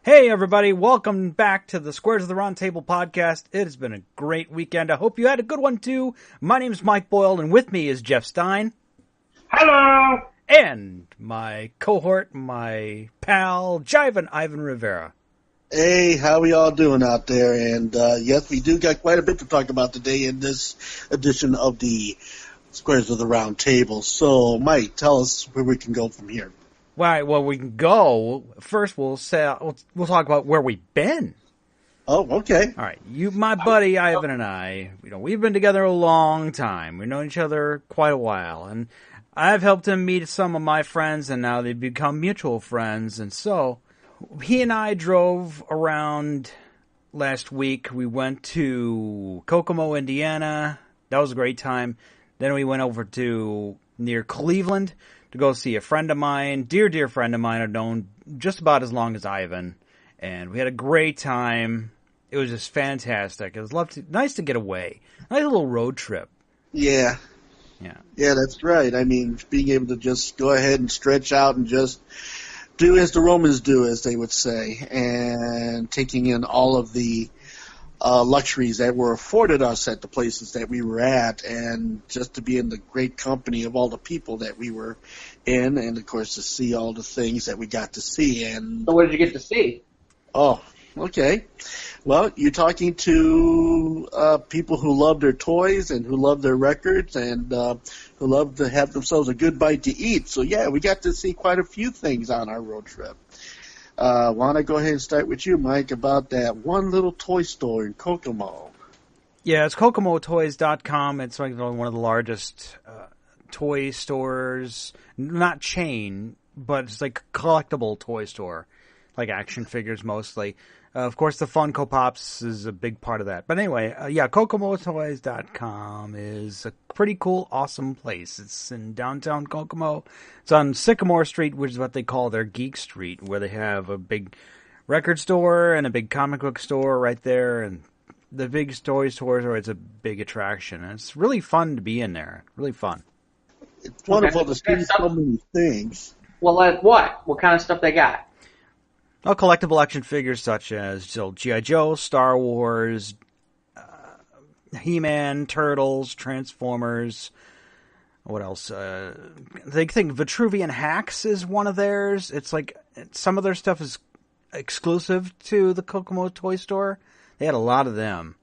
Hey everybody, welcome back to the Squares of the Round Table podcast. It has been a great weekend. I hope you had a good one too. My name is Mike Boyle and with me is Jeff Stein. Hello! And my cohort, my pal, Jivan Ivan Rivera. Hey, how we all doing out there? And yes, we do got quite a bit to talk about today in this edition of the Squares of the Round Table. So, Mike, tell us where we can go from here. Right, well, we can go. First, we'll talk about where we've been. Oh, okay. All right, my buddy Ivan and I, we've been together a long time. We've known each other quite a while, and I've helped him meet some of my friends, and now they've become mutual friends. And so, he and I drove around last week. We went to Kokomo, Indiana. That was a great time. Then we went over to near Cleveland to go see a friend of mine, dear friend of mine I've known just about as long as Ivan. And we had a great time. It was just fantastic. It was nice to get away. Nice little road trip. Yeah. Yeah, that's right. I mean, being able to just go ahead and stretch out and just do as the Romans do, as they would say, and taking in all of the luxuries that were afforded us at the places that we were at, and just to be in the great company of all the people that we were in, and of course to see all the things that we got to see. And so what did you get to see? Oh, okay. Well, you're talking to people who love their toys and who love their records and who love to have themselves a good bite to eat. So, yeah, we got to see quite a few things on our road trip. Want to go ahead and start with you, Mike, about that one little toy store in Kokomo. Yeah, it's kokomotoys.com. It's like one of the largest toy stores, not chain, but it's like a collectible toy store, like action figures mostly. Of course, the Funko Pops is a big part of that. But anyway, kokomotoys.com is a pretty cool, awesome place. It's in downtown Kokomo. It's on Sycamore Street, which is what they call their Geek Street, where they have a big record store and a big comic book store right there. And the big toy stores are, it's a big attraction. And it's really fun to be in there. Really fun. It's wonderful to see so many things. Well, like what? What kind of stuff they got? Collectible action figures such as G.I. Joe, Star Wars, He-Man, Turtles, Transformers. What else? They think Vitruvian Hacks is one of theirs. It's like some of their stuff is exclusive to the Kokomo Toy Store. They had a lot of them.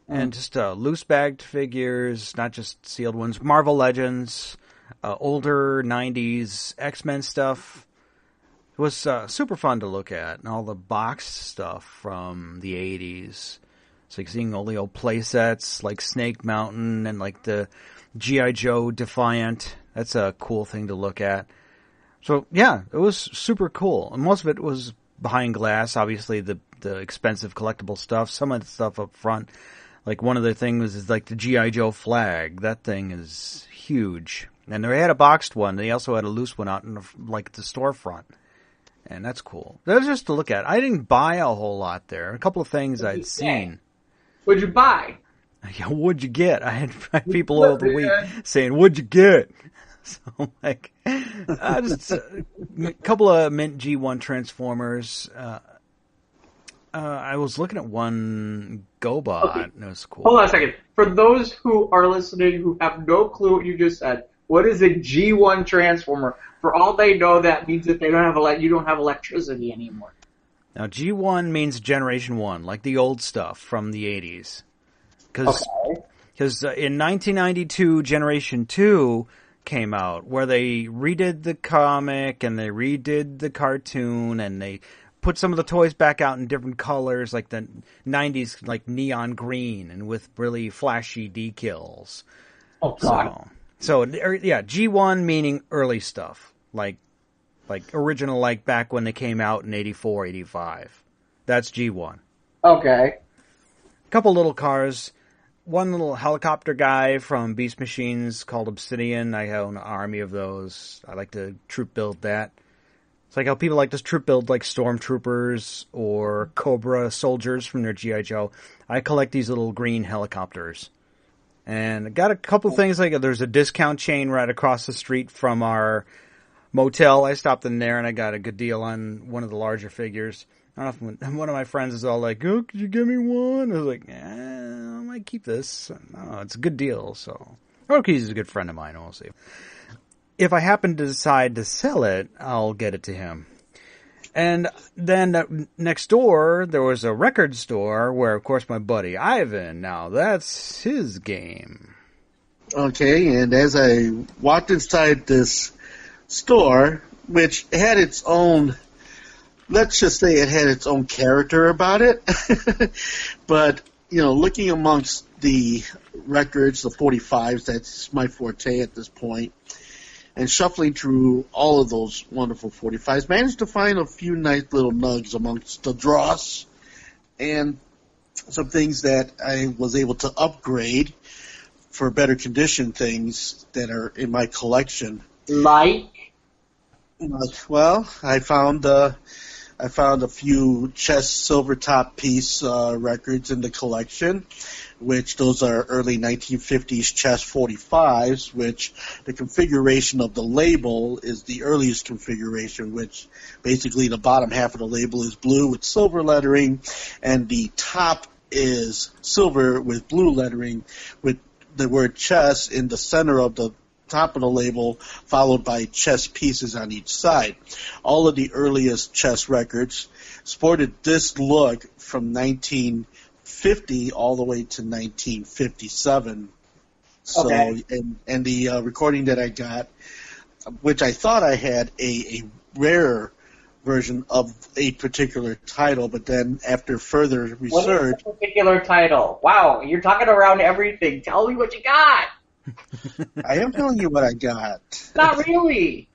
And just loose-bagged figures, not just sealed ones. Marvel Legends, older 90s X-Men stuff. It was super fun to look at, and all the box stuff from the 80s. It's like seeing all the old play sets, like Snake Mountain, and like the G.I. Joe Defiant. That's a cool thing to look at. So, yeah, it was super cool. And most of it was behind glass, obviously the expensive collectible stuff. Some of the stuff up front, like one of the things is like the G.I. Joe flag. That thing is huge. And they had a boxed one. They also had a loose one out in the storefront. And that's cool. That's just to look at. I didn't buy a whole lot there. A couple of things I'd seen. What'd you buy? Yeah, what'd you get? I had people over the week saying, "What'd you get?" So I'm like, just a couple of Mint G1 Transformers. I was looking at one GoBot. Okay. And it was cool. Hold on a second. For those who are listening who have no clue what you just said, what is a G1 Transformer? For all they know, that means that they don't have you don't have electricity anymore. Now, G1 means Generation 1, like the old stuff from the 80s. Because in 1992, Generation 2 came out, where they redid the comic and they redid the cartoon and they put some of the toys back out in different colors, like the 90s, like neon green and with really flashy decals. Oh, God. So yeah, G1 meaning early stuff, like original, like back when they came out in 84, 85. That's G1. Okay. A couple little cars. One little helicopter guy from Beast Machines called Obsidian. I own an army of those. I like to troop build that. It's like how people like to troop build like Stormtroopers or Cobra soldiers from their G.I. Joe. I collect these little green helicopters. And I got a couple things, like there's a discount chain right across the street from our motel. I stopped in there and I got a good deal on one of the larger figures. I don't know if one of my friends is all like, "Oh, could you give me one?" I was like, I might keep this. No, it's a good deal. So, okay, he's a good friend of mine. We'll see. If I happen to decide to sell it, I'll get it to him. And then next door, there was a record store where, of course, my buddy Ivan, now that's his game. Okay, and as I walked inside this store, which had its own, let's just say it had its own character about it, but, looking amongst the records, the 45s, that's my forte at this point, and shuffling through all of those wonderful 45s, managed to find a few nice little nugs amongst the dross and some things that I was able to upgrade for better condition things that are in my collection. Like? Well, I found a few Chess silver top piece records in the collection, which those are early 1950s Chess 45s, which the configuration of the label is the earliest configuration, which basically the bottom half of the label is blue with silver lettering, and the top is silver with blue lettering with the word chess in the center of the top of the label, followed by chess pieces on each side. All of the earliest chess records sported this look from 1950 all the way to 1957. So, okay. and the recording that I got, which I thought I had a rare version of a particular title, but then after further research... What is the particular title? Wow, you're talking around everything. Tell me what you got. I am telling you what I got. Not really.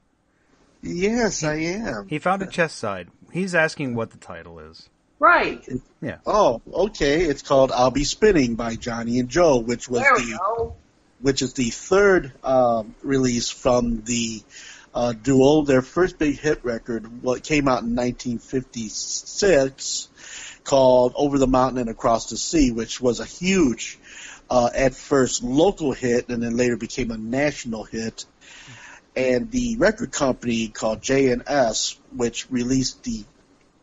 Yes, I am. He found a chess side. He's asking what the title is. Right. Yeah. Oh, okay. It's called "I'll Be Spinning" by Johnny and Joe, which is the third release from the duo. Their first big hit record, came out in 1956, called "Over the Mountain and Across the Sea," which was a huge, at first local hit, and then later became a national hit. And the record company called J&S, which released the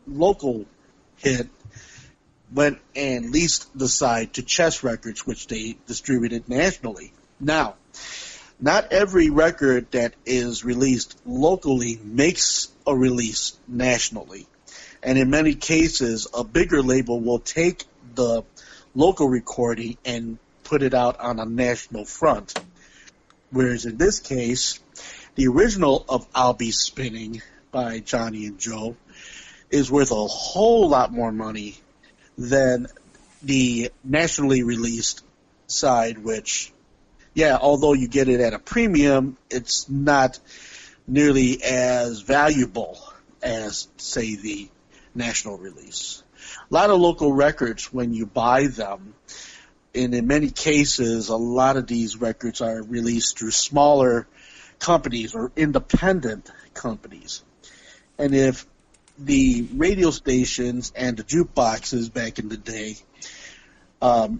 local hit, went and leased the side to Chess Records, which they distributed nationally. Now, not every record that is released locally makes a release nationally. And in many cases, a bigger label will take the local recording and put it out on a national front. Whereas in this case, the original of "I'll Be Spinning" by Johnny and Joe is worth a whole lot more money than the nationally released side, which, although you get it at a premium, it's not nearly as valuable as, say, the national release. A lot of local records, when you buy them, and in many cases, a lot of these records are released through smaller companies or independent companies. And if the radio stations and the jukeboxes back in the day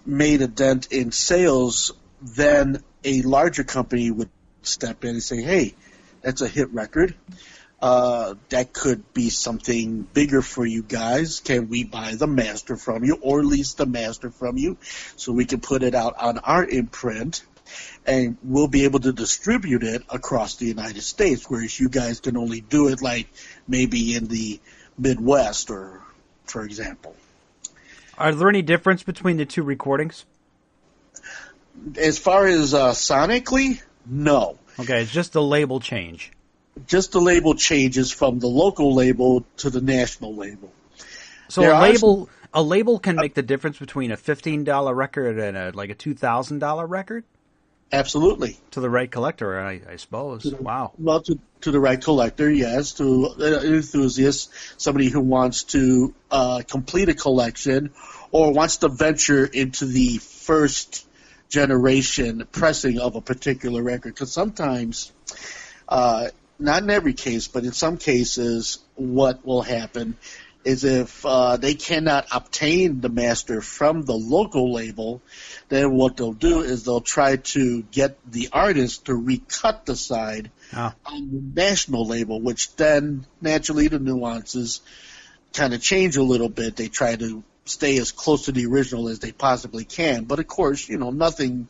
made a dent in sales, then a larger company would step in and say, hey, that's a hit record. That could be something bigger for you guys. Can we buy the master from you or lease the master from you so we can put it out on our imprint, and we'll be able to distribute it across the United States, whereas you guys can only do it like maybe in the Midwest, or for example. Are there any difference between the two recordings? As far as sonically, no. Okay, it's just the label change. Just the label changes from the local label to the national label. So a label can make the difference between a $15 record and a $2,000 record? Absolutely. To the right collector, I suppose. Wow. Well, to the right collector, yes. To an enthusiast, somebody who wants to complete a collection or wants to venture into the first generation pressing of a particular record. Because sometimes, not in every case, but in some cases, what will happen is if they cannot obtain the master from the local label, then what they'll do is they'll try to get the artist to recut the side on the national label, which then, naturally, the nuances kind of change a little bit. They try to stay as close to the original as they possibly can. But, of course, nothing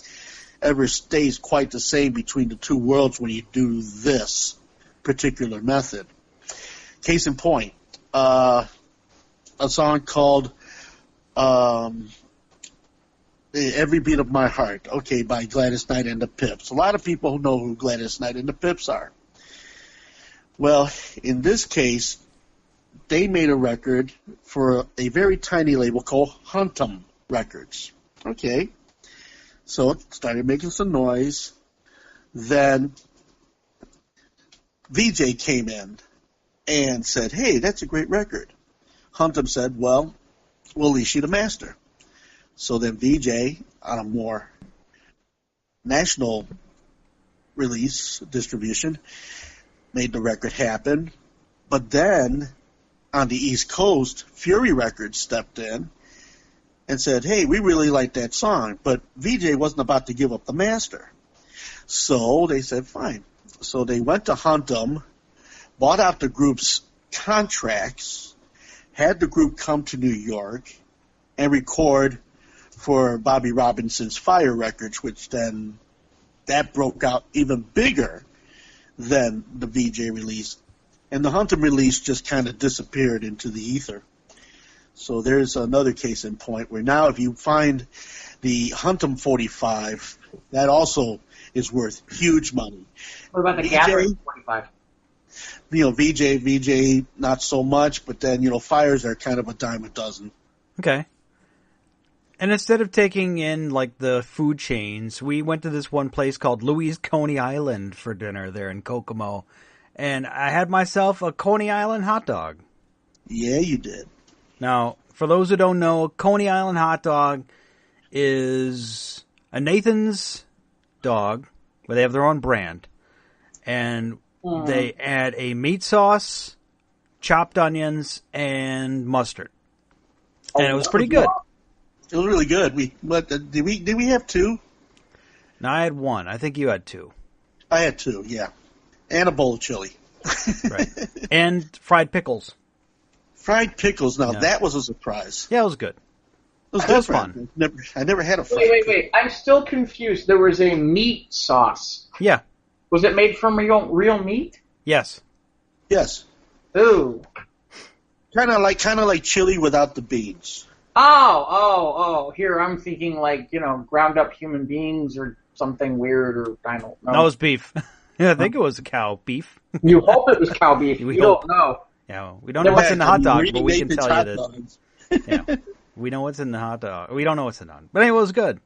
ever stays quite the same between the two worlds when you do this particular method. Case in point, a song called Every Beat of My Heart, okay, by Gladys Knight and the Pips. A lot of people know who Gladys Knight and the Pips are. Well, in this case, they made a record for a very tiny label called Huntum Records. Okay. So it started making some noise. Then VJ came in and said, hey, that's a great record. Huntum said, well, we'll lease you the master. So then VJ, on a more national release distribution, made the record happen. But then on the East Coast, Fury Records stepped in and said, hey, we really like that song, but VJ wasn't about to give up the master. So they said, fine. So they went to Huntum, bought out the group's contracts, had the group come to New York and record for Bobby Robinson's Fire Records, which then that broke out even bigger than the VJ release. And the Huntum release just kind of disappeared into the ether. So there's another case in point where now if you find the Huntum 45, that also is worth huge money. What about the Gathering 45? VJ, not so much, but then, Fires are kind of a dime a dozen. Okay. And instead of taking in, the food chains, we went to this one place called Louis' Coney Island for dinner there in Kokomo. And I had myself a Coney Island hot dog. Yeah, you did. Now, for those who don't know, Coney Island hot dog is a Nathan's dog, where they have their own brand. And they add a meat sauce, chopped onions, and mustard. And it was pretty good. It was really good. Did we have two? No, I had one. I think you had two. I had two, yeah. And a bowl of chili. Right. And fried pickles. Fried pickles. Now, that was a surprise. Yeah, it was good. It was fun. I never had a fried Wait. I'm still confused. There was a meat sauce. Yeah. Was it made from real meat? Yes. Yes. Ooh. Kind of like chili without the beans. Oh. Here, I'm thinking ground up human beings or something weird, or I don't know. No, it was beef. Yeah, I think it was cow beef. You hope it was cow beef. We don't know. Yeah, we don't know what's in the hot dog, but we can tell you this. Yeah, we know what's in the hot dog. We don't know what's in it. But anyway, it was good.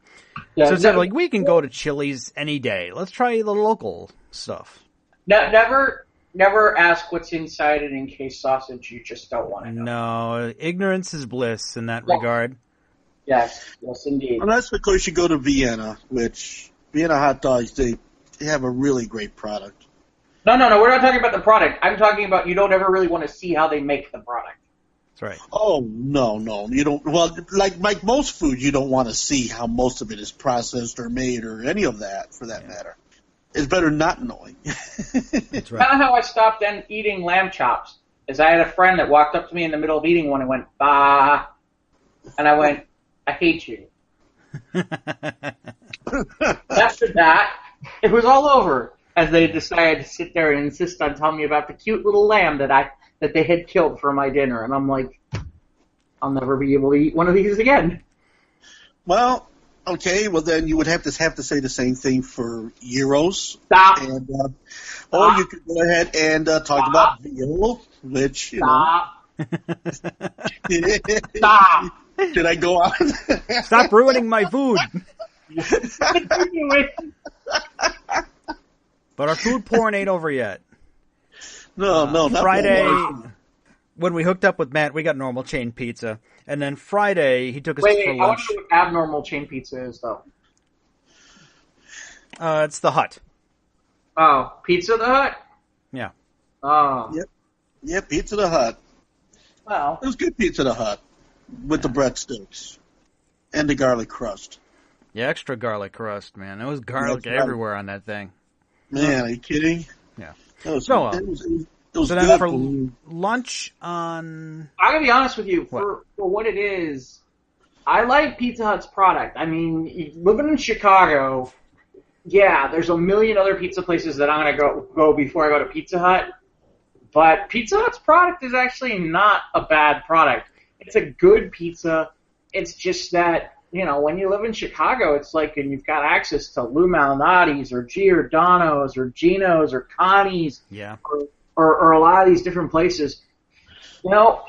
Yeah, so instead we can go to Chili's any day. Let's try the local stuff. Never ask what's inside an encased sausage. You just don't want to know. No, ignorance is bliss in that regard. Yes, indeed. Unless, of course, you go to Vienna, which Vienna hot dogs, they have a really great product. No, we're not talking about the product. I'm talking about you don't ever really want to see how they make the product. That's right. Oh, no. You don't. Well, like most food, you don't want to see how most of it is processed or made or any of that, for that matter. It's better not knowing. That's right. Kind of how I stopped eating lamb chops is I had a friend that walked up to me in the middle of eating one and went, bah. And I went, I hate you. After that, it was all over as they decided to sit there and insist on telling me about the cute little lamb that they had killed for my dinner. And I'm like, I'll never be able to eat one of these again. Well, okay, well then you would have to say the same thing for gyros. Stop. And, or you could go ahead and talk about veal, which, Stop. Stop. Did I go on? Stop ruining my food. But our food porn ain't over yet. No, not Friday, when we hooked up with Matt, we got normal chain pizza. And then Friday, he took us for lunch. I want to know what abnormal chain pizza is, though. It's the Hut. Oh, Pizza the Hut? Yeah. Oh. Yep, Pizza the Hut. Well. It was good Pizza the Hut with the breadsticks and the garlic crust. Yeah, extra garlic crust, man. There was garlic everywhere on that thing. Man, are you kidding? Yeah. It It was So good then for lunch on... I'm going to be honest with you. For what it is, I like Pizza Hut's product. I mean, living in Chicago, yeah, there's a million other pizza places that I'm going to go before I go to Pizza Hut. But Pizza Hut's product is actually not a bad product. It's a good pizza. It's just that, you know, when you live in Chicago, it's like, and you've got access to Lou Malnati's or Giordano's or Gino's or Connie's. Yeah. Or a lot of these different places, you know,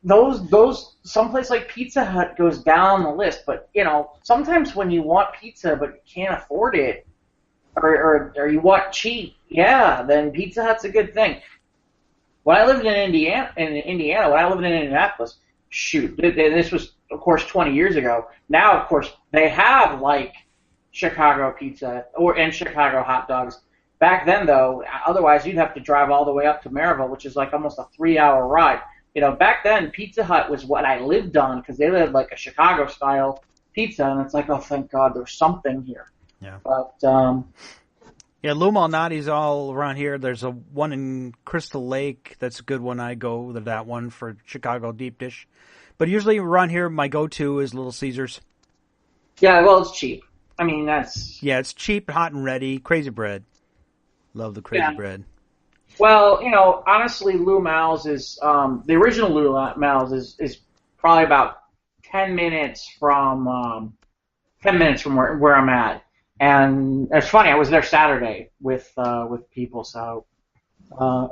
those someplace like Pizza Hut goes down the list. But you know, sometimes when you want pizza but you can't afford it, or you want cheap, yeah, then Pizza Hut's a good thing. When I lived in Indiana, when I lived in Indianapolis, shoot, this was of course 20 years ago. Now, of course, they have like Chicago pizza and Chicago hot dogs. Back then, though, otherwise you'd have to drive all the way up to Maryville, which is like almost a 3-hour ride. You know, back then, Pizza Hut was what I lived on because they lived like a Chicago-style pizza, and it's like, oh, thank God, there's something here. Yeah. But, yeah, Lou Malnati's all around here. There's a one in Crystal Lake. That's a good one. I go to that one for Chicago deep dish. But usually around here, my go-to is Little Caesars. Yeah, well, it's cheap. I mean, that's... Yeah, it's cheap, hot and ready. Crazy bread. Love the crazy bread. Well, you know, honestly, Lou Mal's is the original Lou Mal's is probably about 10 minutes from where I'm at, and it's funny. I was there Saturday with people, so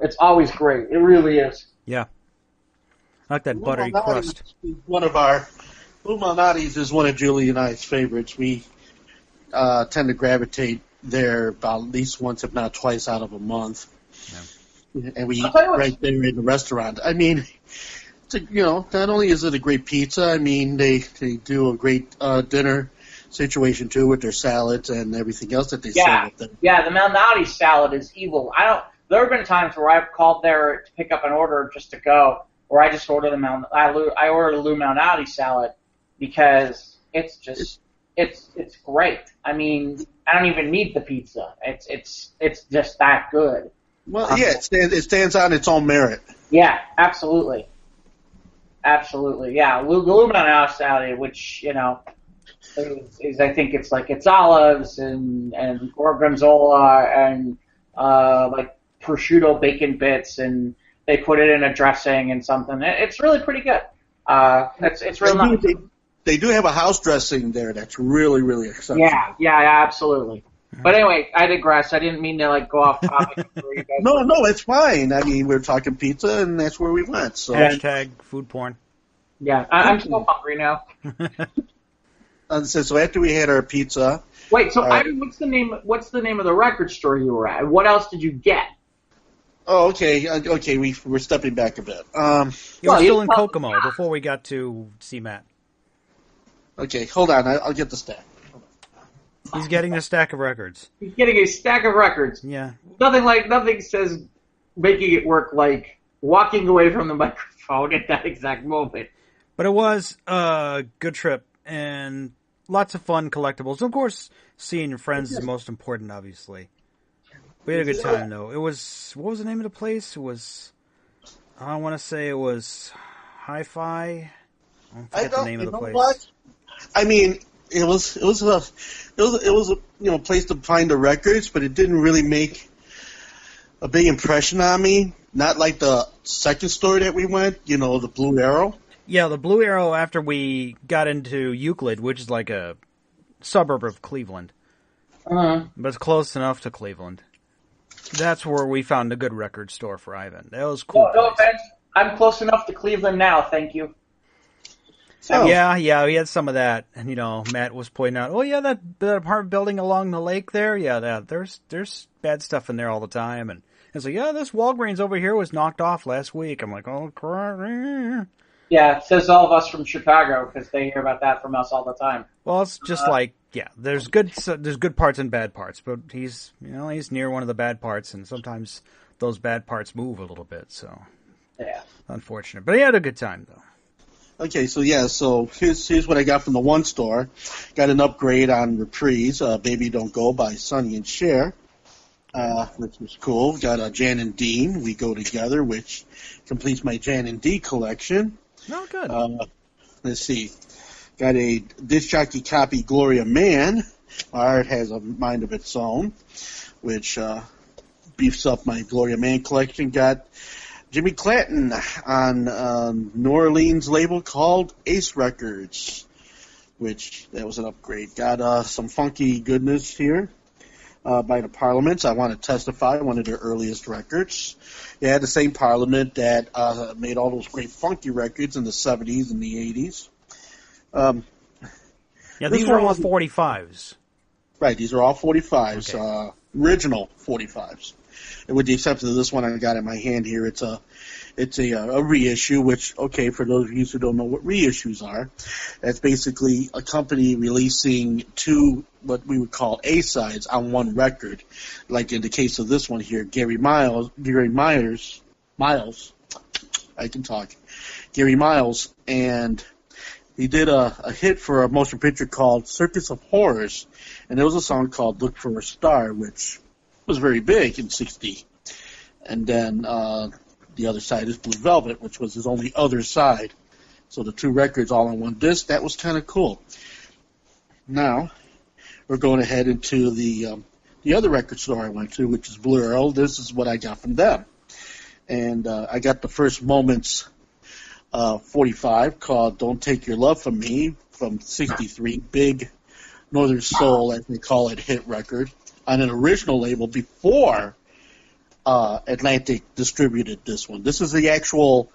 it's always great. It really is. Yeah, I like that buttery crust. One of our Lou Malnati's is one of Julie and I's favorites. We tend to gravitate there about at least once, if not twice, out of a month. Yeah. And we eat right there in the restaurant. I mean, you know, not only is it a great pizza, I mean, they do a great dinner situation, too, with their salads and everything else that they serve with them. Yeah, the Malnati salad is evil. There have been times where I've called there to pick up an order just to go, or I just order I ordered a Lou Malnati salad because it's just... It's great. I mean, I don't even need the pizza. It's just that good. Well, yeah, it stands on its own merit. Yeah, absolutely. Yeah, Lou Malnati salad, which, you know, is I think it's like it's olives and gorgonzola and like prosciutto bacon bits, and they put it in a dressing and something. It's really pretty good. It's real nice. They do have a house dressing there that's really, really exceptional. Yeah, absolutely. But anyway, I digress. I didn't mean to like go off topic. No, it's fine. I mean, we're talking pizza, and that's where we went. So hashtag food porn. Yeah, I'm so hungry now. So after we had our pizza. Wait, so Ivan, what's the name of the record store you were at? What else did you get? Oh, okay. We're stepping back a bit. You were still in Kokomo before we got to see Matt. Okay, hold on. I'll get the stack. He's getting a stack of records. He's getting a stack of records. Yeah. Nothing says making it work like walking away from the microphone at that exact moment. But it was a good trip and lots of fun collectibles. Of course, seeing your friends is most important, obviously. We had a good time, though. It was, what was the name of the place? It was, I want to say it was Hi-Fi. I forget the name of the place. What? I mean, it was a place to find the records, but it didn't really make a big impression on me. Not like the second store that we went, the Blue Arrow. Yeah, the Blue Arrow after we got into Euclid, which is like a suburb of Cleveland. Uh-huh. But it's close enough to Cleveland. That's where we found a good record store for Ivan. That was cool. No offense. I'm close enough to Cleveland now, thank you. Oh. Yeah, we had some of that. And, Matt was pointing out, oh, yeah, that apartment building along the lake there, there's bad stuff in there all the time. And it's like, yeah, this Walgreens over here was knocked off last week. I'm like, oh, crap. Yeah, it says all of us from Chicago because they hear about that from us all the time. Well, it's just there's good parts and bad parts, but he's near one of the bad parts, and sometimes those bad parts move a little bit, so yeah, unfortunate. But he had a good time though. Okay, so here's what I got from the one store. Got an upgrade on Reprise, Baby Don't Go by Sonny and Cher. which was cool. Got Jan and Dean, We Go Together, which completes my Jan and D collection. Oh, good. Let's see. Got a disc jockey copy, Gloria Man. My art has a mind of its own, which beefs up my Gloria Man collection. Got Jimmy Clanton on New Orleans label called Ace Records, which that was an upgrade. Got some funky goodness here by the Parliaments. I Want to Testify, one of their earliest records. They had the same Parliament that made all those great funky records in the 70s and the 80s. Yeah, these are all 45s. Right, these are all 45s, okay. Original 45s. And with the exception of this one I got in my hand here, it's a reissue, which, okay, for those of you who don't know what reissues are, that's basically a company releasing two, what we would call A-sides on one record. Like in the case of this one here, Gary Miles, I can talk, Gary Miles, and he did a hit for a motion picture called Circus of Horrors, and there was a song called Look for a Star, which was very big in '60. And then the other side is Blue Velvet, which was his only other side. So the two records all on one disc, that was kind of cool. Now, we're going ahead into the other record store I went to, which is Blue Arrow. This is what I got from them. And I got the First Moments 45 called Don't Take Your Love From Me from '63, big Northern Soul, as they call it, hit record, on an original label before Atlantic distributed this one. This is the actual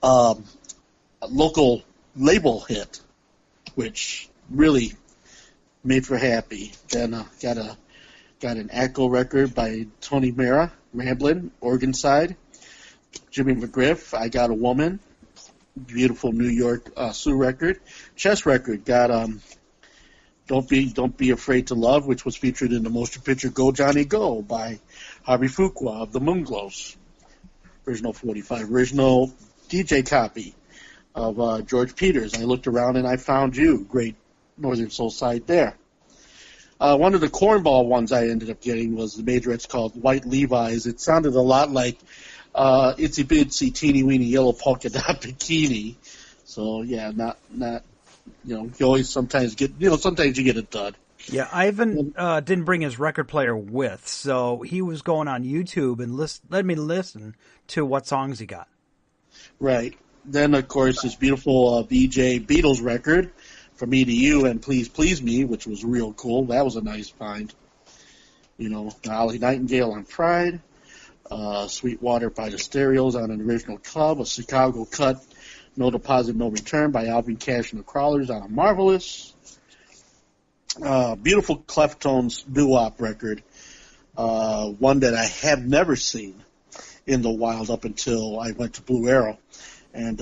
local label hit, which really made for happy. Then got an Echo record by Tony Mera, Ramblin', Oregon Side. Jimmy McGriff, I Got a Woman, beautiful New York Sioux record. Chess record got Don't Be Afraid to Love, which was featured in the motion picture Go Johnny Go by Harvey Fuqua of the Moonglows. Original 45. Original DJ copy of George Peters. I looked around and I found you. Great Northern Soul side there. One of the cornball ones I ended up getting was the majorettes called White Levi's. It sounded a lot like Itsy Bitsy Teeny Weeny Yellow Polka Dot Bikini. So, yeah, not you always sometimes get, sometimes you get a dud. Yeah, Ivan didn't bring his record player with, so he was going on YouTube and let me listen to what songs he got. Right. Then, of course, this beautiful BJ Beatles record, From Me to You and Please Please Me, which was real cool. That was a nice find. Ollie Nightingale on Pride, Sweetwater by the Stereos on an original club, a Chicago cut, No Deposit, No Return by Alvin Cash and the Crawlers on a Marvelous. Beautiful Cleftones doo-wop record, one that I have never seen in the wild up until I went to Blue Arrow. And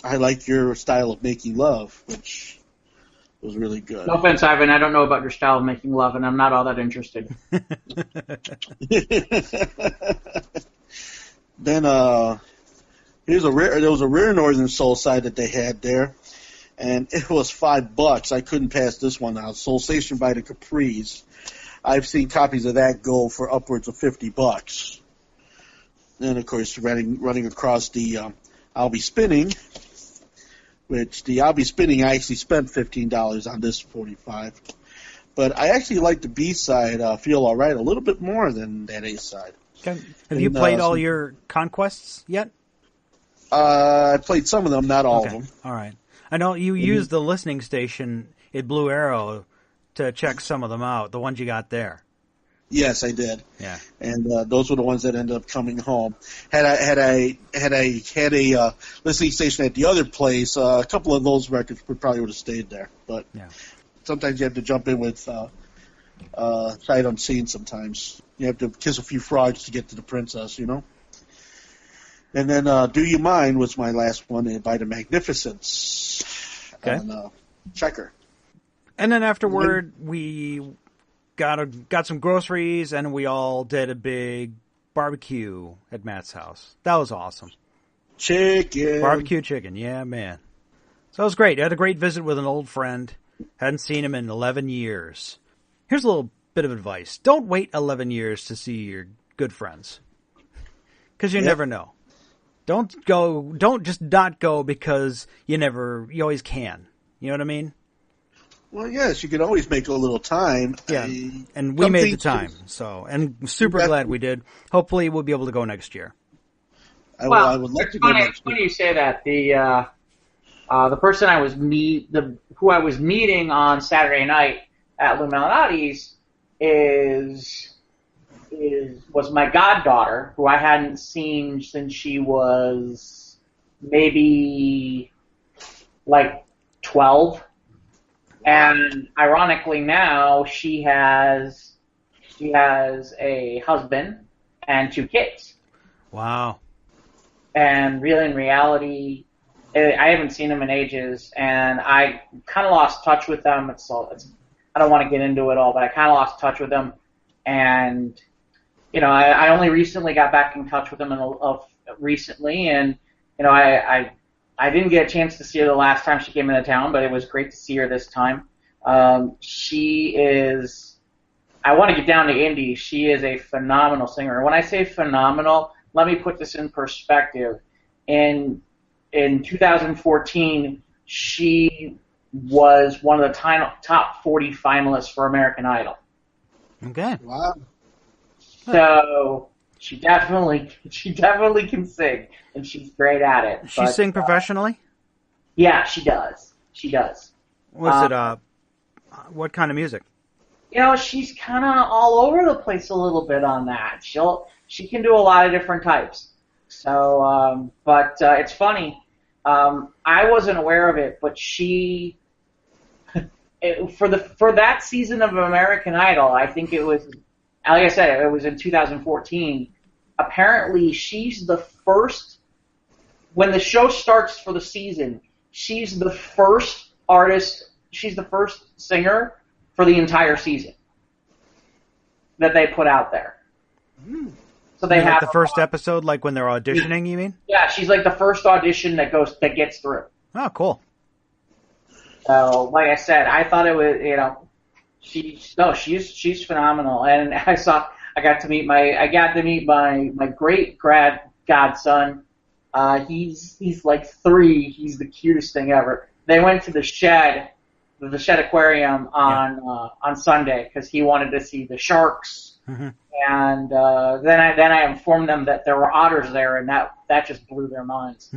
I like your style of making love, which was really good. No offense, Ivan, I don't know about your style of making love, and I'm not all that interested. Then there was a rare Northern Soul side that they had there, and it was $5. I couldn't pass this one out. Soul Station by the Capris. I've seen copies of that go for upwards of $50. Then, of course, running across the I'll Be Spinning, which the I'll Be Spinning, I actually spent $15 on this 45. But I actually like the B-side, Feel Alright, a little bit more than that A-side. Okay. Have you played all your conquests yet? I played some of them, not all of them. All right. I know you used the listening station at Blue Arrow to check some of them out, the ones you got there. Yes, I did. Yeah. And those were the ones that ended up coming home. Had I had a listening station at the other place, a couple of those records probably would have stayed there. But sometimes you have to jump in with sight unseen sometimes. You have to kiss a few frogs to get to the princess, And then Do You Mind was my last one by the Magnificents. Okay. On Checker. And then afterward, we got some groceries, and we all did a big barbecue at Matt's house. That was awesome. Chicken. Barbecue chicken, yeah, man. So it was great. I had a great visit with an old friend. Hadn't seen him in 11 years. Here's a little bit of advice. Don't wait 11 years to see your good friends. Because you never know. Don't just not go because you always can. You know what I mean? Well, yes, you can always make a little time. Yeah, and we made the time, and super glad we did. Hopefully we'll be able to go next year. I would like to go funny, next it's funny year. you say that. The person who I was meeting on Saturday night at Lou Malnati's was my goddaughter, who I hadn't seen since she was maybe like 12. And ironically now she has a husband and 2 kids. Wow. And really in reality, I haven't seen them in ages, and I kind of lost touch with them. I don't want to get into it all, but I kind of lost touch with them. And, I only recently got back in touch with them recently, and, I didn't get a chance to see her the last time she came into town, but it was great to see her this time. She is, I want to get down to indie. She is a phenomenal singer. When I say phenomenal, let me put this in perspective. In 2014, she was one of the top 40 finalists for American Idol. Okay. Wow. So she definitely can sing, and she's great at it. She sing professionally? Yeah, she does. She does. What kind of music? She's kind of all over the place a little bit on that. She can do a lot of different types. So, but it's funny. I wasn't aware of it, but she, for that season of American Idol, I think it was, like I said, it was in 2014. Apparently, she's the first, when the show starts for the season, she's the first artist, she's the first singer for the entire season that they put out there. So they have the first episode, like when they're auditioning, you mean? Yeah, she's like the first audition that gets through. Oh, cool. So, like I said, I thought it was, she's phenomenal, and I got to meet my great godson. He's like 3. He's the cutest thing ever. They went to the Shed Aquarium on Sunday because he wanted to see the sharks. Mm-hmm. And then I informed them that there were otters there, and that just blew their minds.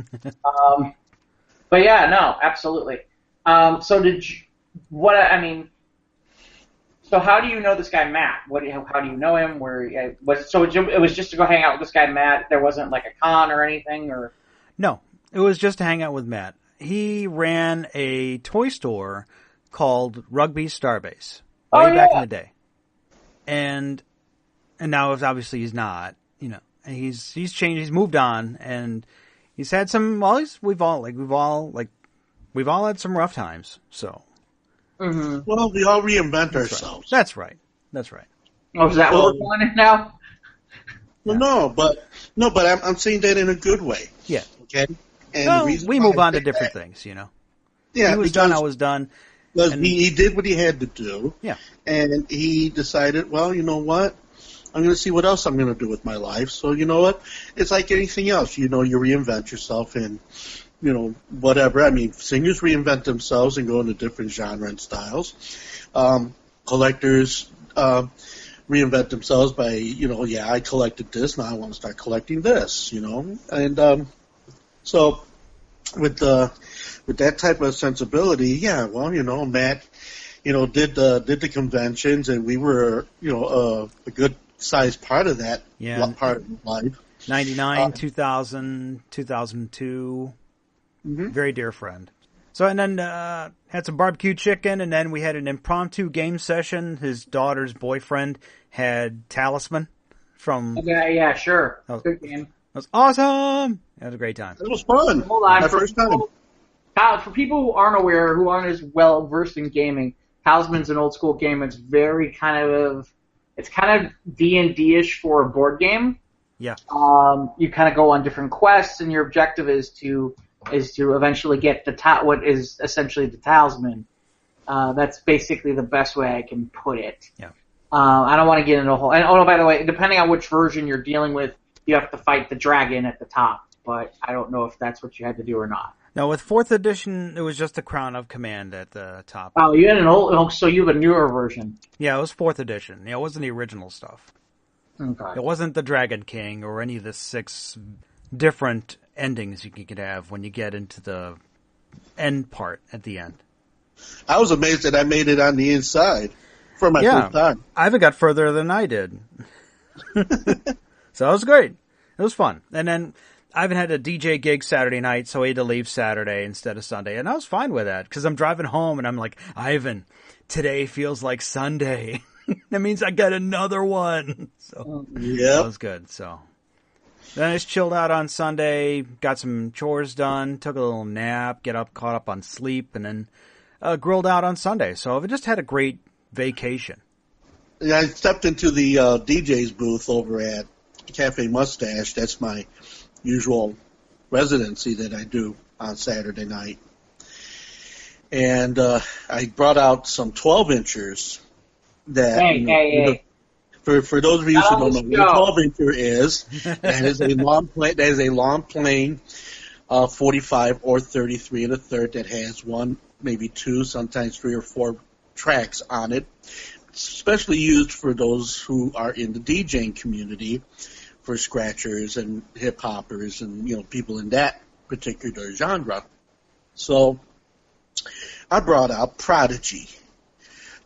But yeah, no, absolutely. So so how do you know this guy Matt? How do you know him? It was just to go hang out with this guy Matt. There wasn't like a con or anything, or no, it was just to hang out with Matt. He ran a toy store called Rugby Starbase way back in the day, and now obviously he's not. And he's changed. He's moved on, and he's had some. Well, we've all had some rough times. So. Mm-hmm. Well, we all reinvent ourselves. That's right. Oh, is that what we're doing now? Well, no, but I'm saying that in a good way. Yeah. Okay. And well, the reason we move on to different things, Yeah. He was done. I was done. Because he did what he had to do. Yeah. And he decided, well, you know what? I'm going to see what else I'm going to do with my life. So, you know what? It's like anything else. You reinvent yourself and, whatever. I mean, singers reinvent themselves and go into different genre and styles. Collectors reinvent themselves by, I collected this, now I want to start collecting this, And so with that type of sensibility, yeah, well, Matt, did the conventions, and we were, a good sized part of that part of life. 99, 2000, 2002. Mm-hmm. Very dear friend. So, and then had some barbecue chicken, and then we had an impromptu game session. His daughter's boyfriend had Talisman from... Yeah, sure. Good game. That was awesome! That was a great time. It was fun. Hold on. My first time. For people who aren't aware, who aren't as well versed in gaming, Talisman's an old school game. It's very it's kind of D&D-ish for a board game. Yeah. You kind of go on different quests, and your objective is to eventually get what is essentially the talisman. That's basically the best way I can put it. Yeah. I don't want to get into a whole... And, oh, by the way, depending on which version you're dealing with, you have to fight the dragon at the top. But I don't know if that's what you had to do or not. No, with 4th edition, it was just the Crown of Command at the top. Oh, you had an old... Oh, so you have a newer version. Yeah, it was 4th edition. Yeah, it wasn't the original stuff. Okay. It wasn't the Dragon King or any of the 6 different endings you could have when you get into the end part at the end. I was amazed that I made it on the inside for my first time. Ivan got further than I did. So it was great. It was fun. And then Ivan had a DJ gig Saturday night, so he had to leave Saturday instead of Sunday. And I was fine with that because I'm driving home and I'm like, Ivan, today feels like Sunday. That means I got another one. So that was good. So then I just chilled out on Sunday, got some chores done, took a little nap, caught up on sleep, and then grilled out on Sunday. So I just had a great vacation. Yeah, I stepped into the DJ's booth over at Cafe Mustache. That's my usual residency that I do on Saturday night. And I brought out some 12-inchers that... Hey. For those of you who don't know what a 12-incher is, that is a long plane, 45 or 33 1/3 that has one, maybe 2, sometimes 3 or 4 tracks on it. It's especially used for those who are in the DJing community, for scratchers and hip hoppers and people in that particular genre. So I brought out Prodigy.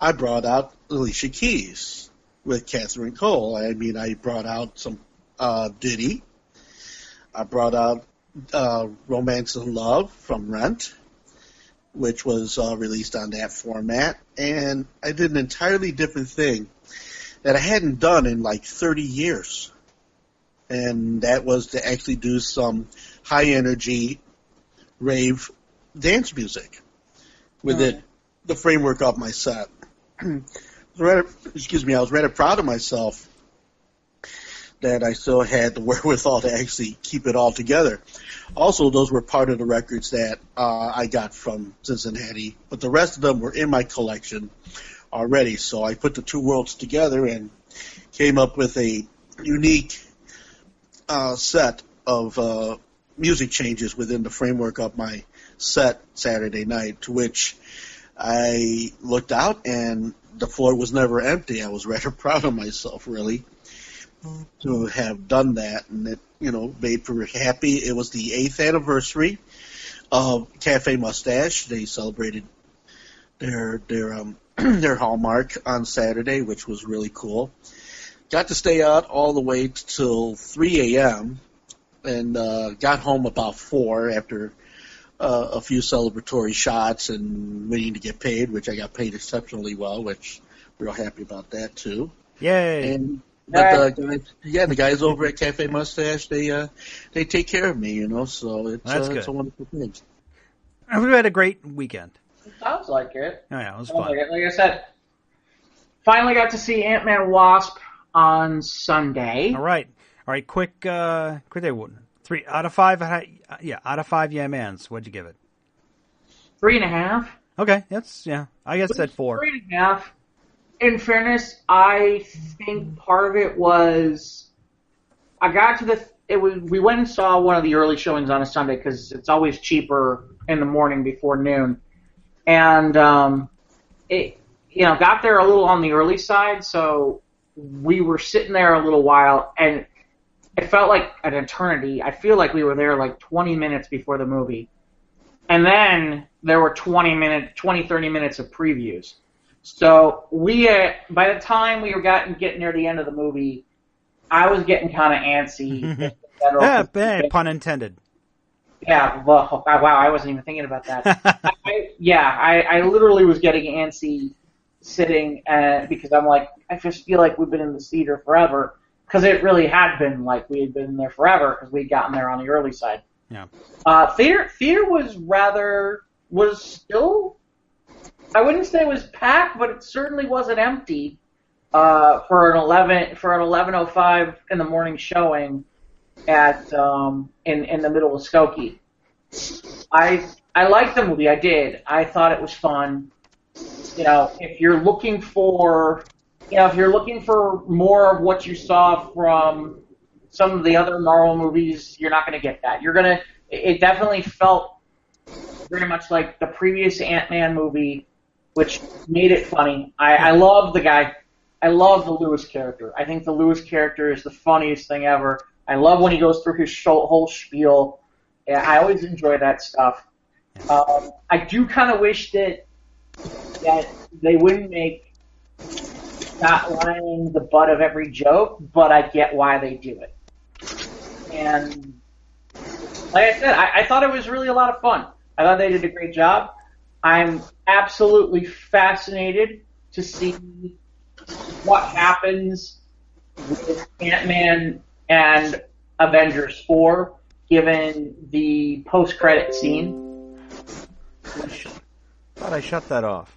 I brought out Alicia Keys with Catherine Cole. I mean, I brought out some Diddy. I brought out Romance and Love from Rent, which was released on that format. And I did an entirely different thing that I hadn't done in like 30 years. And that was to actually do some high-energy rave dance music within the framework of my set. I was rather proud of myself that I still had the wherewithal to actually keep it all together. Also, those were part of the records that I got from Cincinnati, but the rest of them were in my collection already. So I put the two worlds together and came up with a unique set of music changes within the framework of my set Saturday night, to which I looked out and the floor was never empty. I was rather proud of myself, really, to have done that, and it, made for happy. It was the 8th anniversary of Cafe Mustache. They celebrated their hallmark on Saturday, which was really cool. Got to stay out all the way till 3 a.m. and got home about 4 after a few celebratory shots and waiting to get paid, which I got paid exceptionally well, which we're real happy about that too. Yay! The guys over at Cafe Mustache, they take care of me, so it's a wonderful thing. And we had a great weekend. It sounds like it. Oh, yeah, it was fun. Like I said, finally got to see AntMan Wasp on Sunday. All right, quick day. 3 out of 5. Out of 5 yeah-mans. What'd you give it? 3.5. Okay, I guess at 4. 3.5. In fairness, I think part of it was I got to we went and saw one of the early showings on a Sunday because it's always cheaper in the morning before noon, and it got there a little on the early side, so we were sitting there a little while, and it felt like an eternity. I feel like we were there like 20 minutes before the movie. And then there were 30 minutes of previews. So by the time we were getting near the end of the movie, I was getting kind of antsy. Pun intended. Yeah, wow, I wasn't even thinking about that. I literally was getting antsy sitting because I'm like, I just feel like we've been in this theater forever. Because it really had been like we had been there forever because we'd gotten there on the early side. Yeah. Theater was still, I wouldn't say it was packed, but it certainly wasn't empty for an 11:05 in the morning showing at in the middle of Skokie. I liked the movie. I did. I thought it was fun. If you're looking for if you're looking for more of what you saw from some of the other Marvel movies, you're not going to get that. It definitely felt very much like the previous Ant-Man movie, which made it funny. I love the guy. I love the Lewis character. I think the Lewis character is the funniest thing ever. I love when he goes through his whole spiel. Yeah, I always enjoy that stuff. I do kind of wish that they wouldn't make Scott Lang the butt of every joke, but I get why they do it. And like I said, I thought it was really a lot of fun. I thought they did a great job. I'm absolutely fascinated to see what happens with Ant-Man and Avengers 4, given the post-credit scene. Thought I shut that off.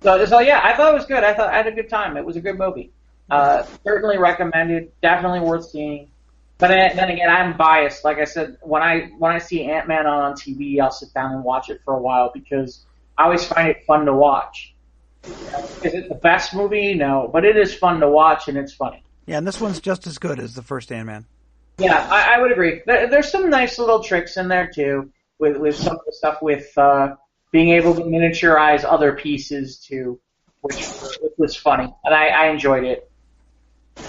So yeah, I thought it was good. I had a good time. It was a good movie. Certainly recommended. Definitely worth seeing. But then again, I'm biased. Like I said, when I see Ant-Man on TV, I'll sit down and watch it for a while because I always find it fun to watch. Is it the best movie? No, but it is fun to watch and it's funny. Yeah, and this one's just as good as the first Ant-Man. Yeah, I would agree. There's some nice little tricks in there too, with some of the stuff with being able to miniaturize other pieces too, which was funny, and I enjoyed it.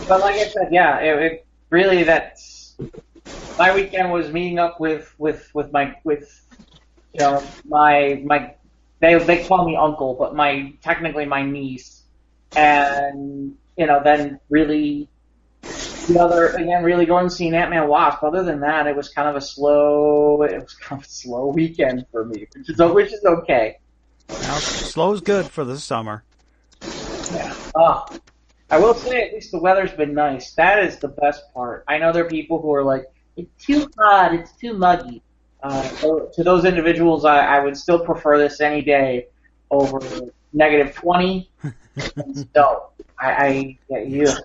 But like I said, yeah, it really that's my weekend was meeting up with my they call me uncle, but technically my niece, and then really really going and seeing AntMan Wasp. Other than that, it was kind of a slow weekend for me, which is okay. Now, slow's good for the summer. Yeah. I will say at least the weather's been nice. That is the best part. I know there are people who are like, it's too hot, it's too muggy. To those individuals, I would still prefer this any day over -20. So yeah.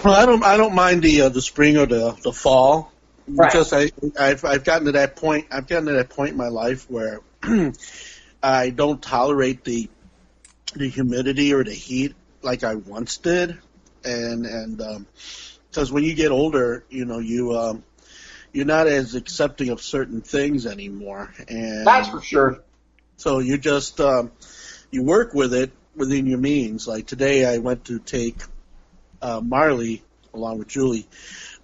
Well, I don't mind the spring or the fall, right. Because I've gotten to that point. I've gotten to that point in my life where I don't tolerate the humidity or the heat like I once did, and because when you get older, you're not as accepting of certain things anymore, and that's for sure. So you just you work with it within your means. Like today, I went to take Marley along with Julie.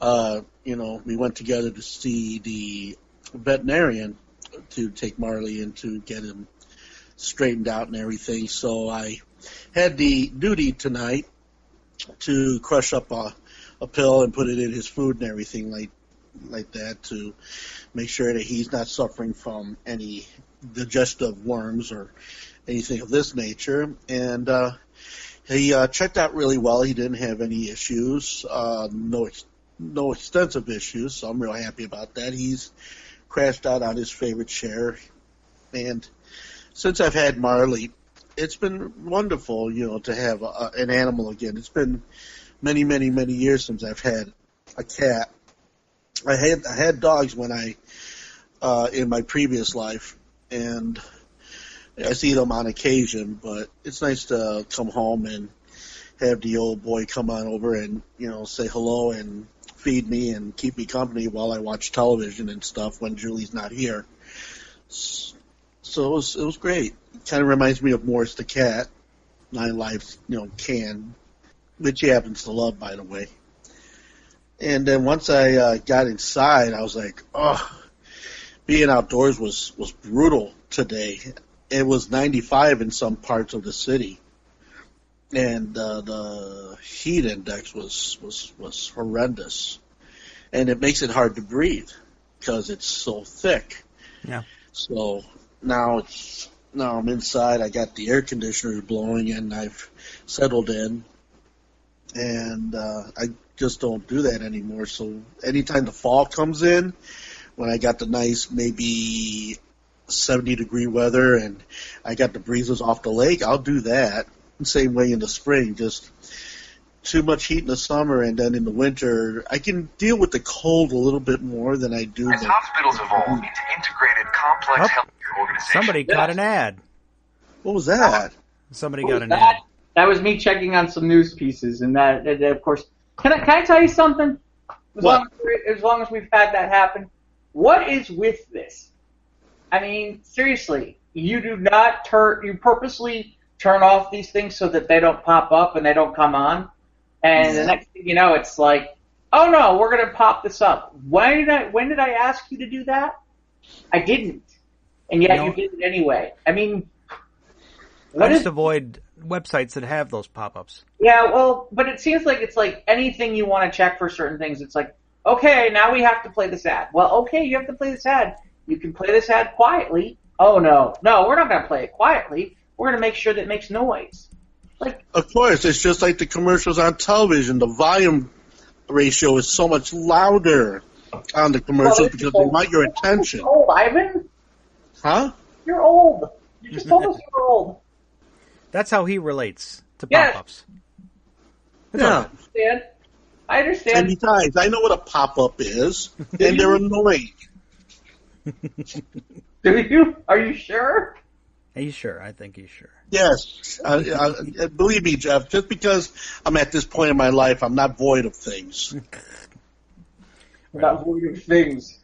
We went together to see the veterinarian to take Marley and to get him straightened out and everything. So I had the duty tonight to crush up a pill and put it in his food and everything like that to make sure that he's not suffering from any digestive worms or anything of this nature. And he checked out really well. He didn't have any issues, no extensive issues, so I'm real happy about that. He's crashed out on his favorite chair. And since I've had Marley, it's been wonderful, to have an animal again. It's been many, many, many years since I've had a cat. I had dogs when in my previous life, and I see them on occasion, but it's nice to come home and have the old boy come on over and, say hello and feed me and keep me company while I watch television and stuff when Julie's not here. So it was great. It kind of reminds me of Morris the cat, Nine Lives, Can, which he happens to love, by the way. And then once I got inside, I was like, being outdoors was brutal today. It was 95 in some parts of the city, and the heat index was horrendous, and it makes it hard to breathe because it's so thick. Yeah. So now I'm inside. I got the air conditioners blowing, and I've settled in, and I just don't do that anymore. So anytime the fall comes in, when I got the nice maybe 70-degree weather and I got the breezes off the lake, I'll do that. Same way in the spring, just too much heat in the summer, and then in the winter, I can deal with the cold a little bit more than I do. As hospitals evolve into integrated, complex healthcare organizations. Somebody got an ad. What was that? Somebody got an ad. That was me checking on some news pieces, and that of course. Can I tell you something? As long as we've had that happen, what is with this? I mean, seriously, you purposely turn off these things so that they don't pop up and they don't come on, and the next thing you know, it's like, oh no, we're gonna pop this up. When did I ask you to do that? I didn't, and yet you did it anyway. I mean, I just avoid websites that have those pop-ups. Yeah, well, but it seems like it's like anything you want to check for certain things. It's like, okay, now we have to play this ad. Well, okay, you have to play this ad. You can play this ad quietly. Oh no, we're not gonna play it quietly. We're gonna make sure that it makes noise. Like, of course, it's just like the commercials on television. The volume ratio is so much louder on the commercials because they want your attention. You're old, Ivan. Huh? You're old. You just told us you were old. That's how he relates to pop-ups. Yeah. I understand. And besides, I know what a pop-up is, and they're annoying. Do you? Are you sure? He's sure. I think he's sure. Yes. Believe me, Jeff, just because I'm at this point in my life, I'm not void of things. Not void of things.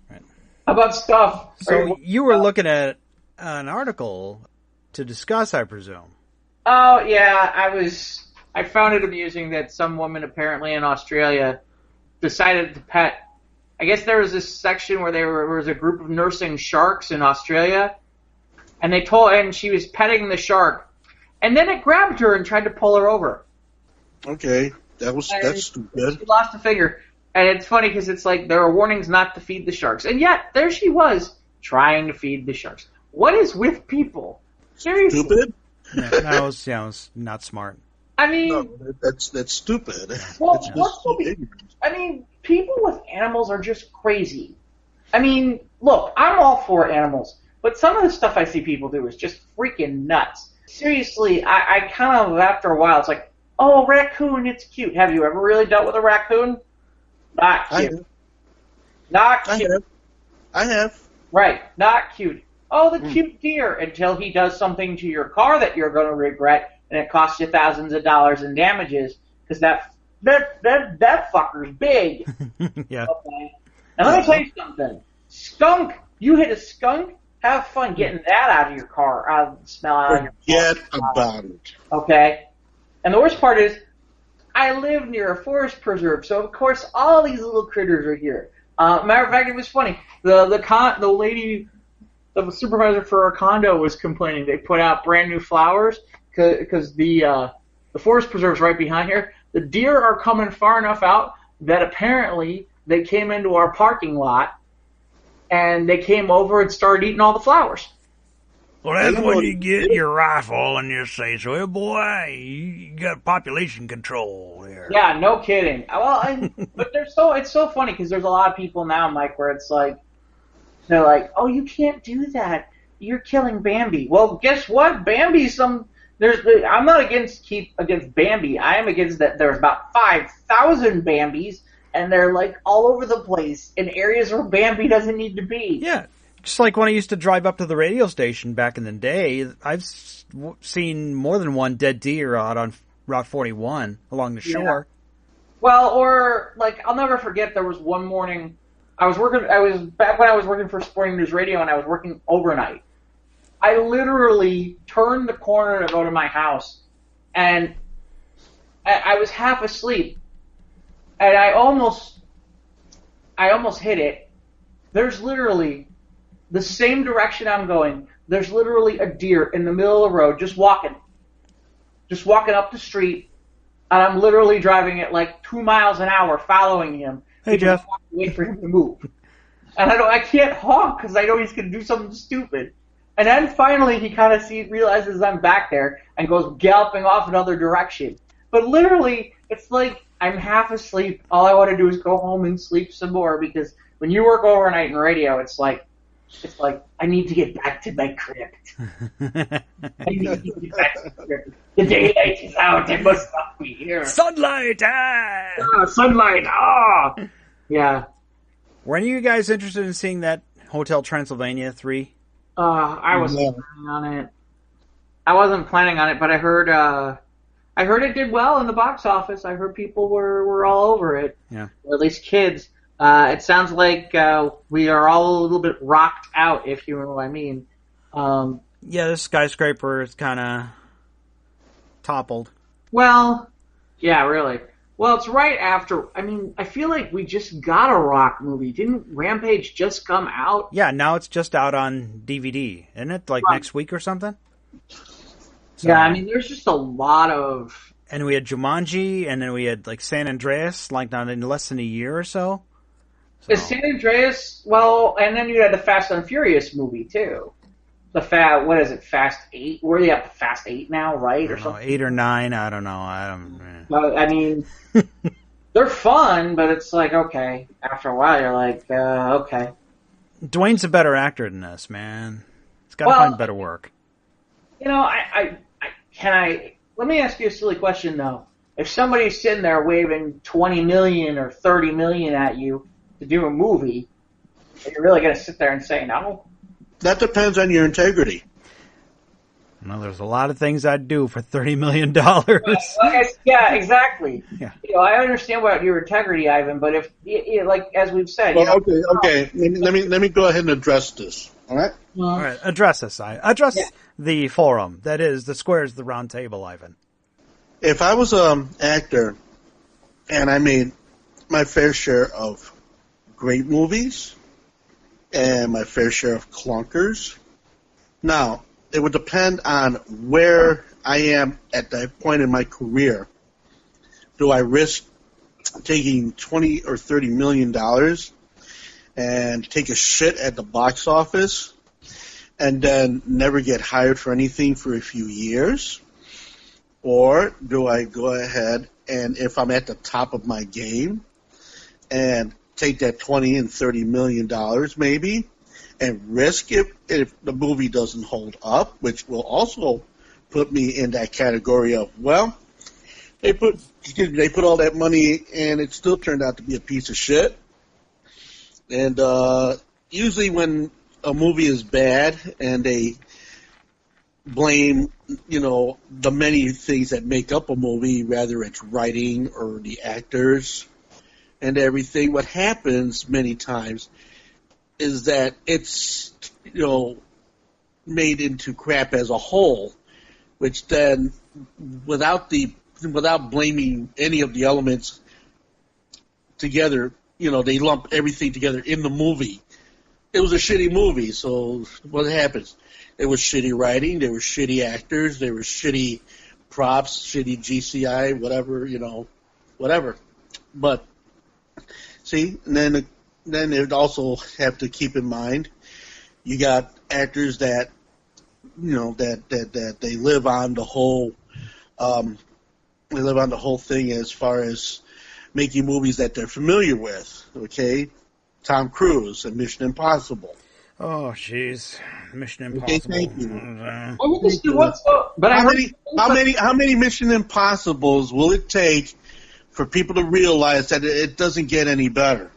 Right. How about stuff? So you were looking at an article to discuss, I presume. Oh, yeah. I found it amusing that some woman apparently in Australia decided to pet. I guess there was this section where there was a group of nursing sharks in Australia, and she was petting the shark, and then it grabbed her and tried to pull her over. Okay, that's stupid. She lost a finger, and it's funny because it's like there are warnings not to feed the sharks, and yet there she was trying to feed the sharks. What is with people? Seriously. Stupid? Yeah, that was not smart. I mean, no, that's stupid. Well, I mean, people with animals are just crazy. I mean, look, I'm all for animals, but some of the stuff I see people do is just freaking nuts. Seriously, I kind of, after a while, it's like, oh, raccoon, it's cute. Have you ever really dealt with a raccoon? Not cute. Not cute. I have. Right, not cute. Oh, the cute deer, until he does something to your car that you're going to regret, and it costs you thousands of dollars in damages, because that fucker's big. Yeah. Okay. And let me tell you something. Skunk, you hit a skunk, have fun getting that out of your car, out of the smell out of your car. Forget about it. Okay? And the worst part is, I live near a forest preserve, so of course all these little critters are here. Matter of fact, it was funny. The lady, the supervisor for our condo was complaining. They put out brand new flowers because the forest preserve's right behind here. The deer are coming far enough out that apparently they came into our parking lot and they came over and started eating all the flowers. Well, that's when you get your rifle and you say, so, hey, boy, you got population control here. Yeah, no kidding. Well, but it's so funny because there's a lot of people now, Mike, where it's like, they're like, oh, you can't do that. You're killing Bambi. Well, guess what? Bambi's I'm not against Bambi. I am against that there's about 5,000 Bambis, and they're like all over the place in areas where Bambi doesn't need to be. Yeah. Just like when I used to drive up to the radio station back in the day, I've seen more than one dead deer out on Route 41 along the shore. Well, or like I'll never forget. There was one morning I was back when I was working for Sporting News Radio, and I was working overnight. I literally turned the corner to go to my house, and I was half asleep, and I almost hit it. There's literally the same direction I'm going. There's literally a deer in the middle of the road, just walking up the street, and I'm literally driving at like 2 miles an hour, following him. Hey, Jeff. Wait for him to move, and I can't honk because I know he's going to do something stupid. And then finally he kind of realizes I'm back there and goes galloping off another direction. But literally, it's like I'm half asleep. All I want to do is go home and sleep some more, because when you work overnight in radio, it's like I need to get back to my crypt. I need to get back to the crypt. The daylight is out. I must not be here. Sunlight! Sunlight! Ah! Yeah. Were any of you guys interested in seeing that Hotel Transylvania 3? I wasn't planning on it. I wasn't planning on it, but I heard I heard it did well in the box office. I heard people were all over it. Yeah. Or at least kids. It sounds like we are all a little bit rocked out, if you know what I mean. Yeah, this skyscraper is kind of toppled. Well, yeah, really. Well, it's right after. I mean, I feel like we just got a Rock movie. Didn't Rampage just come out? Yeah, now it's just out on DVD, isn't it? Like next week or something? So, yeah, I mean, there's just a lot of... And we had Jumanji, and then we had, like, San Andreas, like, not in less than a year or so. Is San Andreas... Well, and then you had the Fast and Furious movie, too. What is it, Fast 8? We're at Fast 8 now, right? Or something? 8 or 9, I don't know. I mean, they're fun, but it's like, okay. After a while, you're like, okay. Dwayne's a better actor than this, man. He's got to find better work. You know, let me ask you a silly question, though. If somebody's sitting there waving $20 million or $30 million at you to do a movie, are you really going to sit there and say no? That depends on your integrity. Well, there's a lot of things I'd do for $30 million. Yeah, exactly. Yeah. You know, I understand about your integrity, Ivan, but if, like as we've said, well, okay. Let me go ahead and address this. All right. All right. Address this. Address the forum. That is the squares, the round table, Ivan. If I was an actor and I made my fair share of great movies and my fair share of clunkers, now it would depend on where I am at that point in my career. Do I risk taking $20 or $30 million and take a shit at the box office and then never get hired for anything for a few years? Or do I go ahead and, if I'm at the top of my game, and take that $20 and $30 million maybe, and risk it if the movie doesn't hold up, which will also put me in that category of, well, they put all that money and it still turned out to be a piece of shit. And usually when a movie is bad and they blame, the many things that make up a movie, whether it's writing or the actors and everything, what happens many times is that it's, made into crap as a whole, which then, without blaming any of the elements together, they lump everything together in the movie. It was a shitty movie, so what happens? There was shitty writing, there were shitty actors, there were shitty props, shitty GCI, whatever, whatever. But, see, and then they'd also have to keep in mind, you got actors that, that they live on the whole, thing as far as making movies that they're familiar with, okay? Tom Cruise and Mission Impossible. Oh, jeez. Mission Impossible. Okay, thank you. But how many Mission Impossibles will it take for people to realize that it doesn't get any better?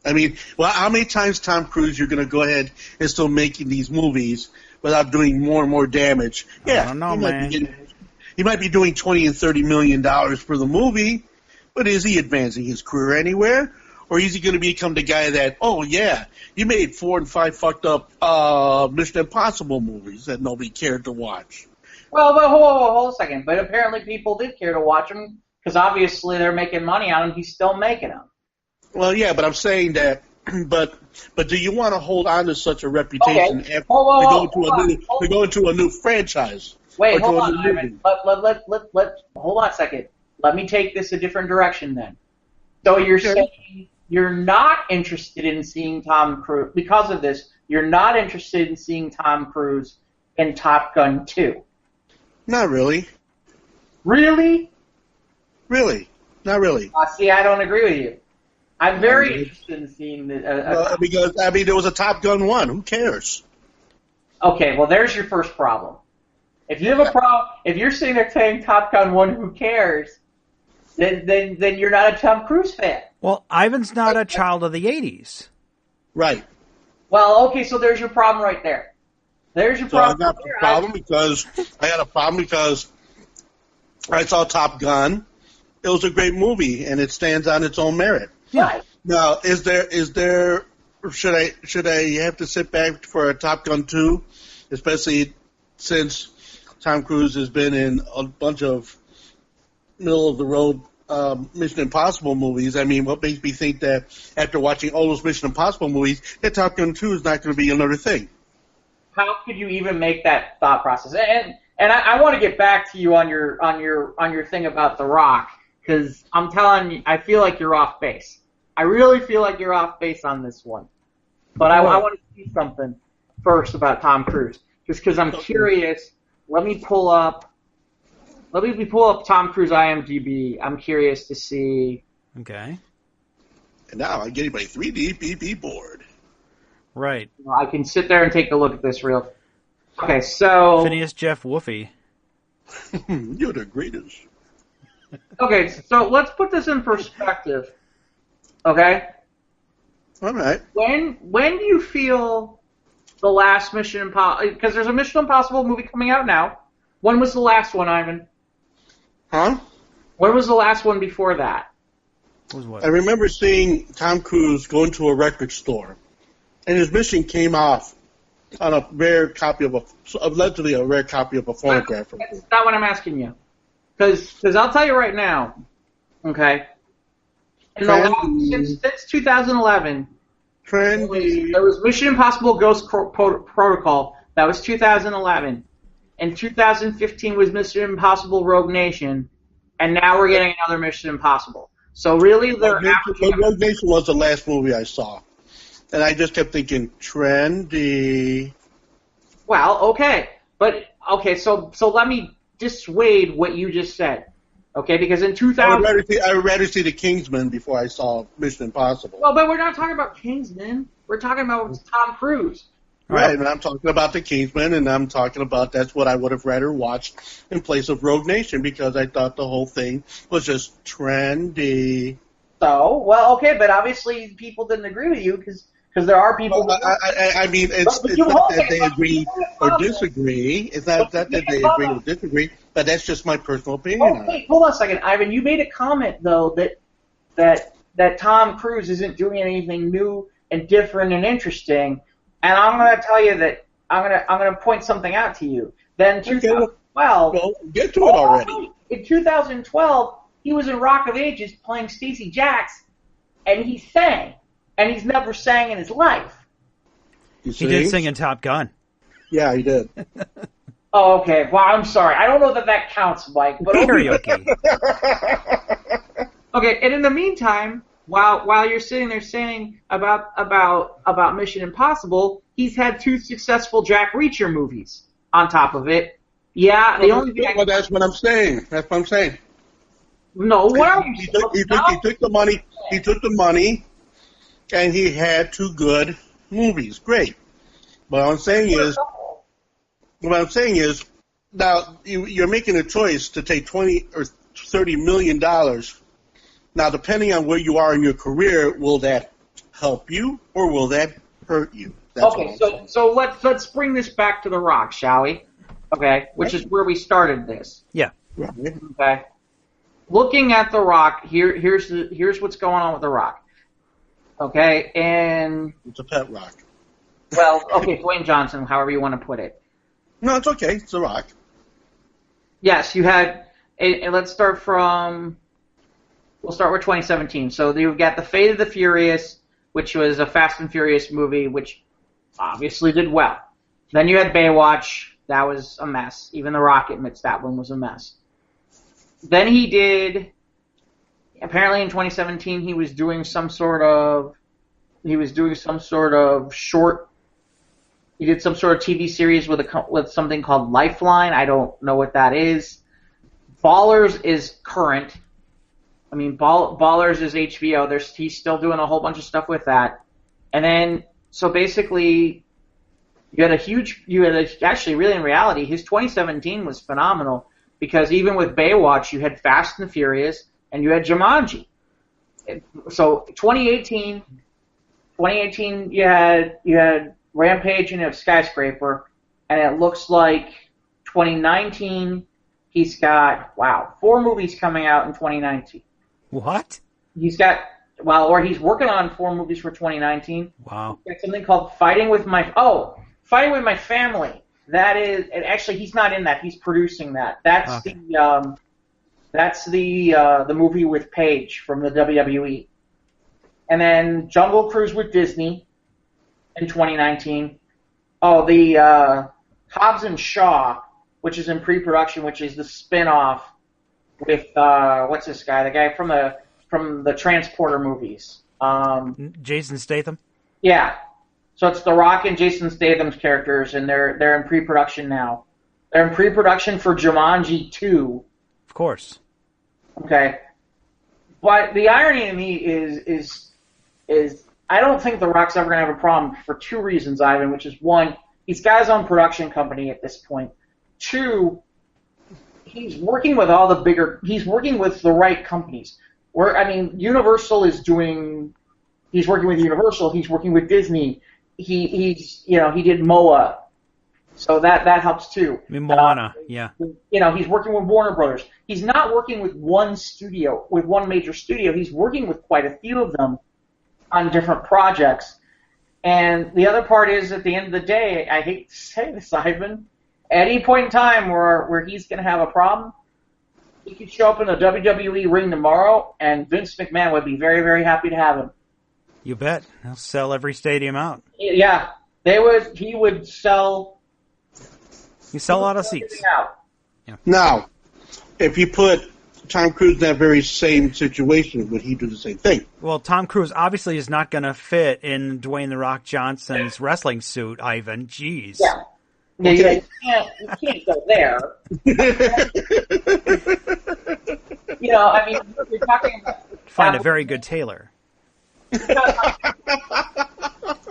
I mean, well, how many times, Tom Cruise, you're going to go ahead and still making these movies without doing more and more damage? Yeah, I don't know, man. He might be doing $20 and $30 million for the movie, but is he advancing his career anywhere? Or is he going to become the guy that, oh, yeah, you made 4 and 5 fucked up Mission Impossible movies that nobody cared to watch? Well, but hold a second. But apparently people did care to watch them because obviously they're making money on them. He's still making them. Well, yeah, but I'm saying that, but do you want to hold on to such a reputation after to go into a new franchise? Wait, hold on, Ivan. Hold on a second. Let me take this a different direction then. So you're saying you're not interested in seeing Tom Cruise, because of this, you're not interested in seeing Tom Cruise in Top Gun 2? Not really. Really? Really. Not really. See, I don't agree with you. I'm very interested in seeing the... because, there was a Top Gun 1. Who cares? Okay, well, there's your first problem. If you have a problem, if you're sitting there saying Top Gun 1, who cares, then you're not a Tom Cruise fan. Well, Ivan's not a child of the 80s. Right. Well, okay, so there's your problem right there. There's your problem. I got a problem because I saw Top Gun. It was a great movie, and it stands on its own merit. Yeah. Now, should I have to sit back for a Top Gun 2, especially since Tom Cruise has been in a bunch of middle-of-the-road Mission Impossible movies? I mean, what makes me think that after watching all those Mission Impossible movies, that Top Gun 2 is not going to be another thing? How could you even make that thought process? And I want to get back to you on your thing about The Rock, because I'm telling you, I feel like you're off base. I really feel like you're off base on this one. But I want to see something first about Tom Cruise, just because I'm curious. Let me pull up Tom Cruise IMDb. I'm curious to see. Okay. And now I'm getting my 3D PP board. Right. I can sit there and take a look at this real. Okay, so Phineas Jeff Woofy. You're the greatest. Okay, so let's put this in perspective. Okay. All right. When do you feel the last Mission Impossible? Because there's a Mission Impossible movie coming out now. When was the last one, Ivan? Huh? When was the last one before that? What? I remember seeing Tom Cruise go into a record store, and his mission came off on a rare copy of allegedly a rare copy of a phonograph. That's not what I'm asking you. Because I'll tell you right now, okay? Since 2011, Trendy. there was Mission Impossible Ghost Protocol. That was 2011. And 2015 was Mission Impossible Rogue Nation. And now we're getting another Mission Impossible. So really, Rogue Nation was the last movie I saw. And I just kept thinking, trendy. Well, okay. So let me dissuade what you just said. Okay, because in 2000... I would rather see The Kingsman before I saw Mission Impossible. Well, but we're not talking about Kingsman. We're talking about Tom Cruise. Right, and I'm talking about The Kingsman, and I'm talking about that's what I would have rather watched in place of Rogue Nation, because I thought the whole thing was just trendy. So, well, okay, but obviously people didn't agree with you, because there are people... Well, I mean, it's not that they agree or disagree. It's not that they agree or disagree, but that's just my personal opinion. Okay, hold on a second, Ivan. You made a comment, though, that Tom Cruise isn't doing anything new and different and interesting, and I'm going to tell you that I'm going to point something out to you. Then 2012... Well, get to it already. In 2012, he was in Rock of Ages playing Stacey Jacks, and he sang. And he's never sang in his life. He did sing in Top Gun. Yeah, he did. Oh, okay. Well, I'm sorry. I don't know that counts, Mike. But Karaoke. Okay, and in the meantime, while you're sitting there saying about Mission Impossible, he's had 2 successful Jack Reacher movies on top of it. Yeah, the only thing. Well, that's what I'm saying. That's what I'm saying. No, what are you? He took the money. He took the money. And he had 2 good movies. Great. What I'm saying is, now you're making a choice to take $20 or $30 million. Now, depending on where you are in your career, will that help you or will that hurt you? That's okay, so let's bring this back to The Rock, shall we? Okay, which is where we started this. Yeah. Right. Okay. Looking at The Rock, here's what's going on with The Rock. Okay, and... It's a pet rock. Well, okay, Dwayne Johnson, however you want to put it. No, it's okay. It's a rock. Yes, you had... And let's start from... We'll start with 2017. So you've got The Fate of the Furious, which was a Fast and Furious movie, which obviously did well. Then you had Baywatch. That was a mess. Even The Rock admits that one was a mess. Then he did... Apparently in 2017 he was doing some sort of short. He did some sort of TV series with something called Lifeline. I don't know what that is. Ballers is current. I mean, Ballers is HBO. He's still doing a whole bunch of stuff with that. And then so basically actually really in reality his 2017 was phenomenal, because even with Baywatch you had Fast and the Furious. And you had Jumanji. So 2018 you had Rampage and you have Skyscraper, and it looks like 2019 He's got 4 movies coming out in 2019. What? He's got he's working on 4 movies for 2019. Wow. He's got something called Fighting with My Family. That is, and actually he's not in that. He's producing that. That's the movie with Paige from the WWE. And then Jungle Cruise with Disney in 2019. Oh, the Hobbs and Shaw, which is in pre-production, which is the spin-off with what's this guy? The guy from the Transporter movies. Jason Statham? Yeah. So it's The Rock and Jason Statham's characters, and they're in pre-production now. They're in pre-production for Jumanji 2. Of course. Okay. But the irony to me is I don't think The Rock's ever going to have a problem for 2 reasons, Ivan, which is 1, he's got his own production company at this point. 2, he's working with he's working with the right companies. Universal is he's working with Universal, he's working with Disney, he did MOA. So that helps too. Moana, yeah. He's working with Warner Brothers. He's not working with one major studio. He's working with quite a few of them on different projects. And the other part is, at the end of the day, I hate to say this, Ivan, at any point in time where he's going to have a problem, he could show up in a WWE ring tomorrow, and Vince McMahon would be very, very happy to have him. You bet. He'll sell every stadium out. Yeah, he would sell. You sell a lot of seats. Yeah. Now, if you put Tom Cruise in that very same situation, would he do the same thing? Well, Tom Cruise obviously is not going to fit in Dwayne "The Rock" Johnson's wrestling suit, Ivan. Jeez. Yeah. Okay. You can't go there. You're talking about... Find a very good tailor.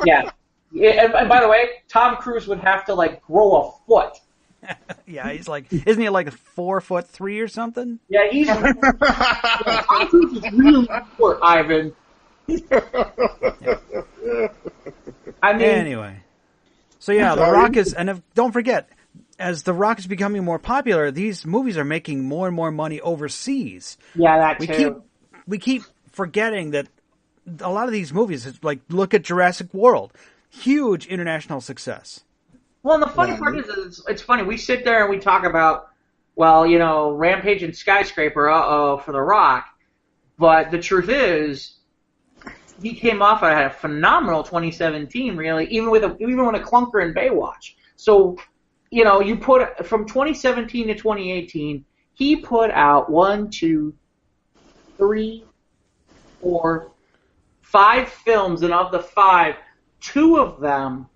Yeah. And by the way, Tom Cruise would have to, grow a foot. Yeah, he's isn't he 4'3" or something? Yeah, Tom Cruise is really short, Ivan. Yeah. Anyway. So yeah, The Rock is, and don't forget, as The Rock is becoming more popular, these movies are making more and more money overseas. Yeah, that too. We keep forgetting that a lot of these movies, look at Jurassic World, huge international success. Well, and the funny part is, it's funny. We sit there and we talk about, Rampage and Skyscraper, for The Rock. But the truth is, he came off at a phenomenal 2017, really, even with a clunker in Baywatch. So, you put from 2017 to 2018, he put out 1, 2, 3, 4, 5 films, and of the 5, two of them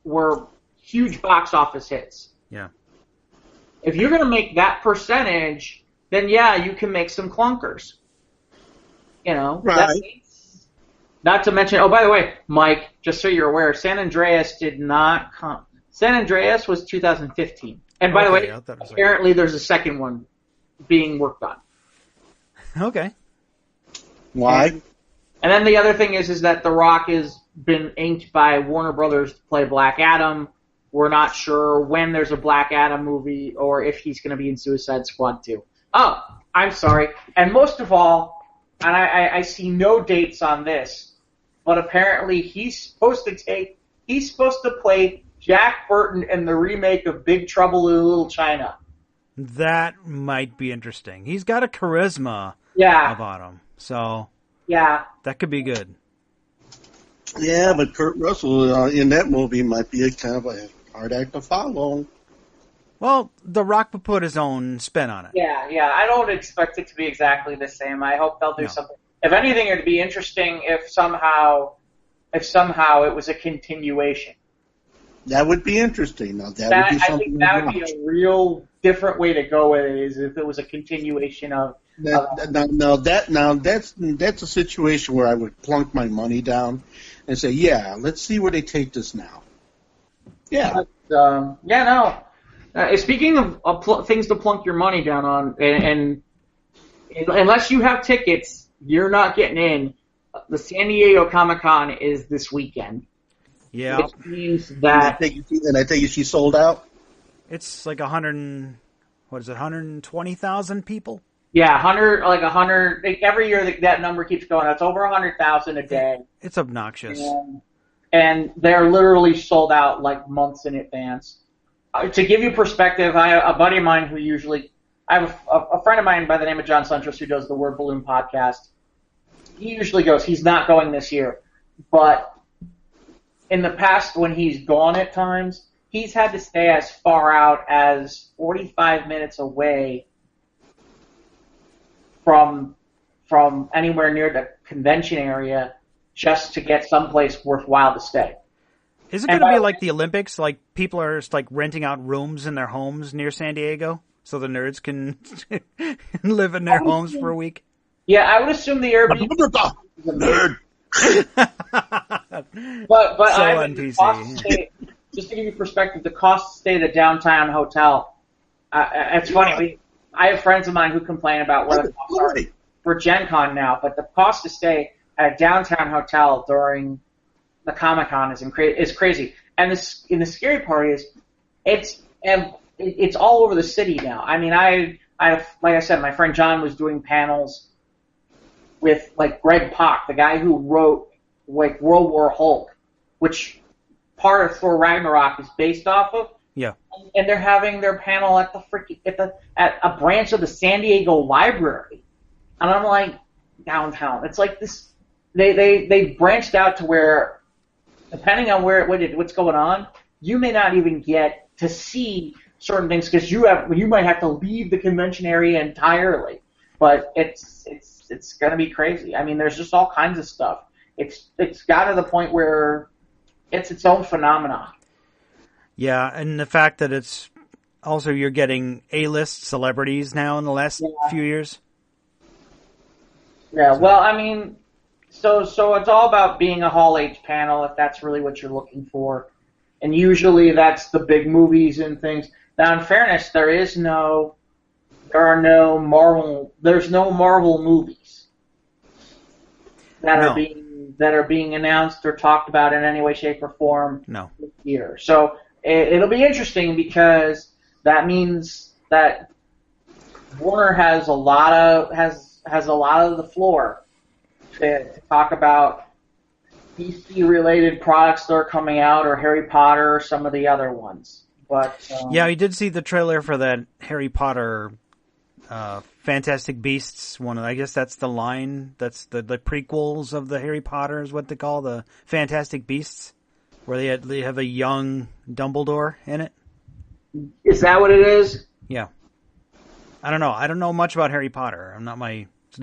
were huge box office hits. Yeah. If you're going to make that percentage, then yeah, you can make some clunkers. Right. Not to mention, by the way, Mike, just so you're aware, San Andreas did not come. San Andreas was 2015. And by the way, apparently there's a second one being worked on. Okay. Why? And then the other thing is that The Rock has been inked by Warner Brothers to play Black Adam. We're not sure when there's a Black Adam movie or if he's going to be in Suicide Squad 2. Oh, I'm sorry. And most of all, and I see no dates on this, but apparently he's supposed to play Jack Burton in the remake of Big Trouble in Little China. That might be interesting. He's got a charisma about him. So yeah, that could be good. Yeah, but Kurt Russell in that movie might be a kind of a hard act to follow. Well, The Rock would put his own spin on it. Yeah. I don't expect it to be exactly the same. I hope they'll do something. If anything, it would be interesting if somehow it was a continuation. That would be interesting. Now, would be something. I think that would be a real different way to go with it. Is if it was a continuation of. That's a situation where I would plunk my money down and say, yeah, let's see where they take this now. Yeah. Speaking of things to plunk your money down on, and unless you have tickets, you're not getting in. The San Diego Comic-Con is this weekend. Yeah. Which means that... And I think she sold out? It's like 120,000 people? Yeah, 100. Like every year that number keeps going. That's over 100,000 a day. It's obnoxious. And they're literally sold out like months in advance. To give you perspective, a buddy of mine I have a friend of mine by the name of John Suntress who does the Word Balloon podcast. He usually goes. He's not going this year, but in the past when he's gone at times, he's had to stay as far out as 45 minutes away from anywhere near the convention area just to get someplace worthwhile to stay. Is it going to be like the Olympics? Like people are just like renting out rooms in their homes near San Diego so the nerds can live in their homes for a week? Yeah, I would assume the Airbnb is amazing. but so NPC. Just to give you perspective, the cost to stay at a downtown hotel, it's funny. I have friends of mine who complain about what the costs are for Gen Con now, but the cost to stay at a downtown hotel during the Comic-Con is crazy. And the scary part is it's all over the city now. I mean, I like I said, my friend John was doing panels with like Greg Pak, the guy who wrote like World War Hulk, which part of Thor Ragnarok is based off of. Yeah. And they're having their panel at a branch of the San Diego Library. And I'm like, downtown. It's like this. They branched out to where, depending on what's going on, you may not even get to see certain things because you might have to leave the convention area entirely. But it's going to be crazy. I mean, there's just all kinds of stuff. It's got to the point where it's its own phenomenon. Yeah, and the fact that it's also you're getting A-list celebrities now in the last few years. Yeah, well, I mean, so it's all about being a Hall H panel if that's really what you're looking for, and usually that's the big movies and things. Now, in fairness, there's no Marvel movies that are being announced or talked about in any way, shape, or form this year. So it'll be interesting because that means that Warner has a lot of the floor to talk about DC related products that are coming out, or Harry Potter, or some of the other ones. But yeah, you did see the trailer for that Harry Potter Fantastic Beasts one. I guess that's the line. That's the prequels of the Harry Potter is what they call the Fantastic Beasts, where they have a young Dumbledore in it. Is that what it is? Yeah. I don't know. I don't know much about Harry Potter. It's not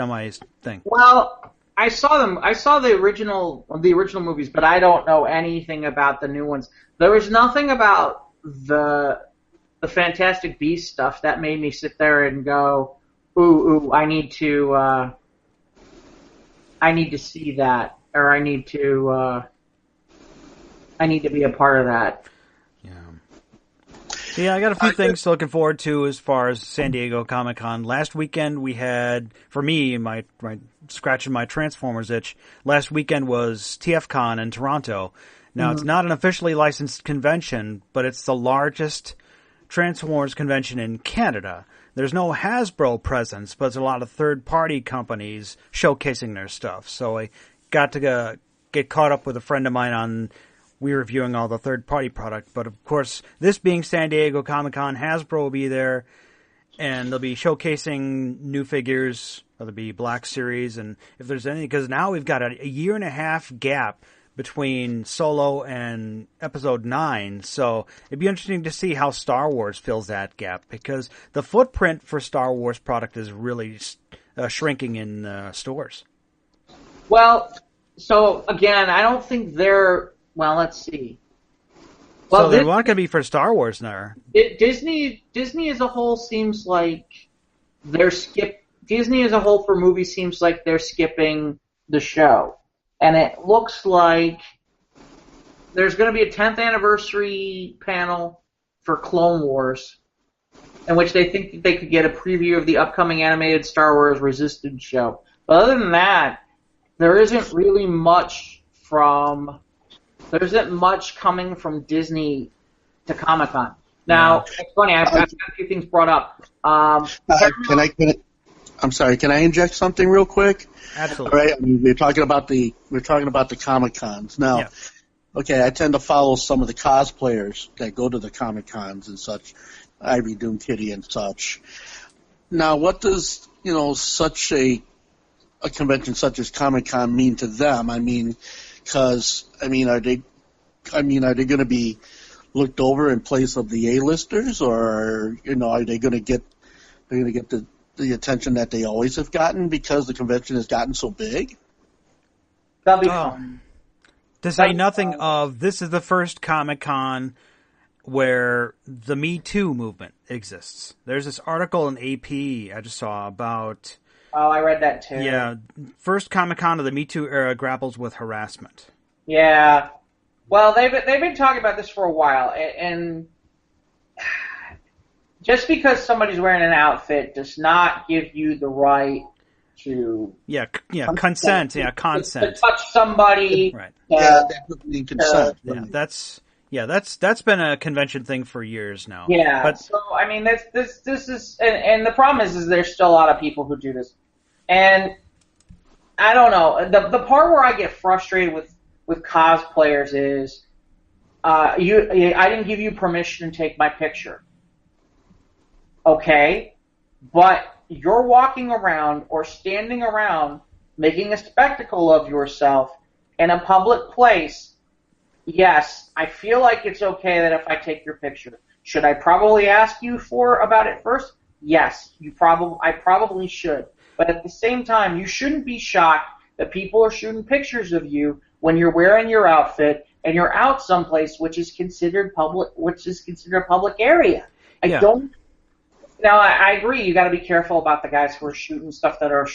my thing. Well, I saw them. I saw the original movies, but I don't know anything about the new ones. There was nothing about the Fantastic Beasts stuff that made me sit there and go, ooh, I need to see that, or I need to be a part of that. Yeah, I got a few things looking forward to as far as San Diego Comic-Con. Last weekend we had, for me, my scratching my Transformers itch, last weekend was TFCon in Toronto. Now, It's not an officially licensed convention, but it's the largest Transformers convention in Canada. There's no Hasbro presence, but there's a lot of third-party companies showcasing their stuff. So I got to get caught up with a friend of mine on reviewing all the third-party product. But, of course, this being San Diego Comic-Con, Hasbro will be there, and they'll be showcasing new figures, whether it be Black Series, and if there's any, because now we've got a 1.5 year gap between Solo and Episode 9, so it'd be interesting to see how Star Wars fills that gap, because the footprint for Star Wars product is really shrinking in stores. Well, so again, I don't think they're... Well, let's see. Well, so they're not going to be for Star Wars now. Disney as a whole seems like Disney as a whole for movies seems like they're skipping the show. And it looks like there's going to be a 10th anniversary panel for Clone Wars, in which they think that they could get a preview of the upcoming animated Star Wars Resistance show. But other than that, there isn't really much coming from Disney to Comic-Con. Now, it's funny, I've got a few things brought up. I'm sorry, can I inject something real quick? Absolutely. All right, I mean, we're talking about the Comic-Cons. Now, okay, I tend to follow some of the cosplayers that go to the Comic-Cons and such, Ivy Doom Kitty and such. Now, what does, such a convention such as Comic-Con mean to them? I mean, are they going to be looked over in place of the A-listers, or are they going to get the attention that they always have gotten because the convention has gotten so big? That'll be fun. To say nothing of, this is the first Comic-Con where the Me Too movement exists. There's this article in AP I just saw about... Oh, I read that too. Yeah, first Comic-Con of the Me Too era grapples with harassment. Yeah. Well, they've been talking about this for a while, and just because somebody's wearing an outfit does not give you the right to consent. To touch somebody. Right. That doesn't mean consent. That's been a convention thing for years now. Yeah. But so I mean, this is, and the problem is there's still a lot of people who do this, and I don't know. The part where I get frustrated with cosplayers is, I didn't give you permission to take my picture. Okay, but you're walking around or standing around making a spectacle of yourself in a public place. Yes, I feel like it's okay that if I take your picture. Should I probably ask you about it first? Yes, I probably should. But at the same time, you shouldn't be shocked that people are shooting pictures of you when you're wearing your outfit and you're out someplace which is considered a public area. Now, I agree, you got to be careful about the guys who are shooting stuff that are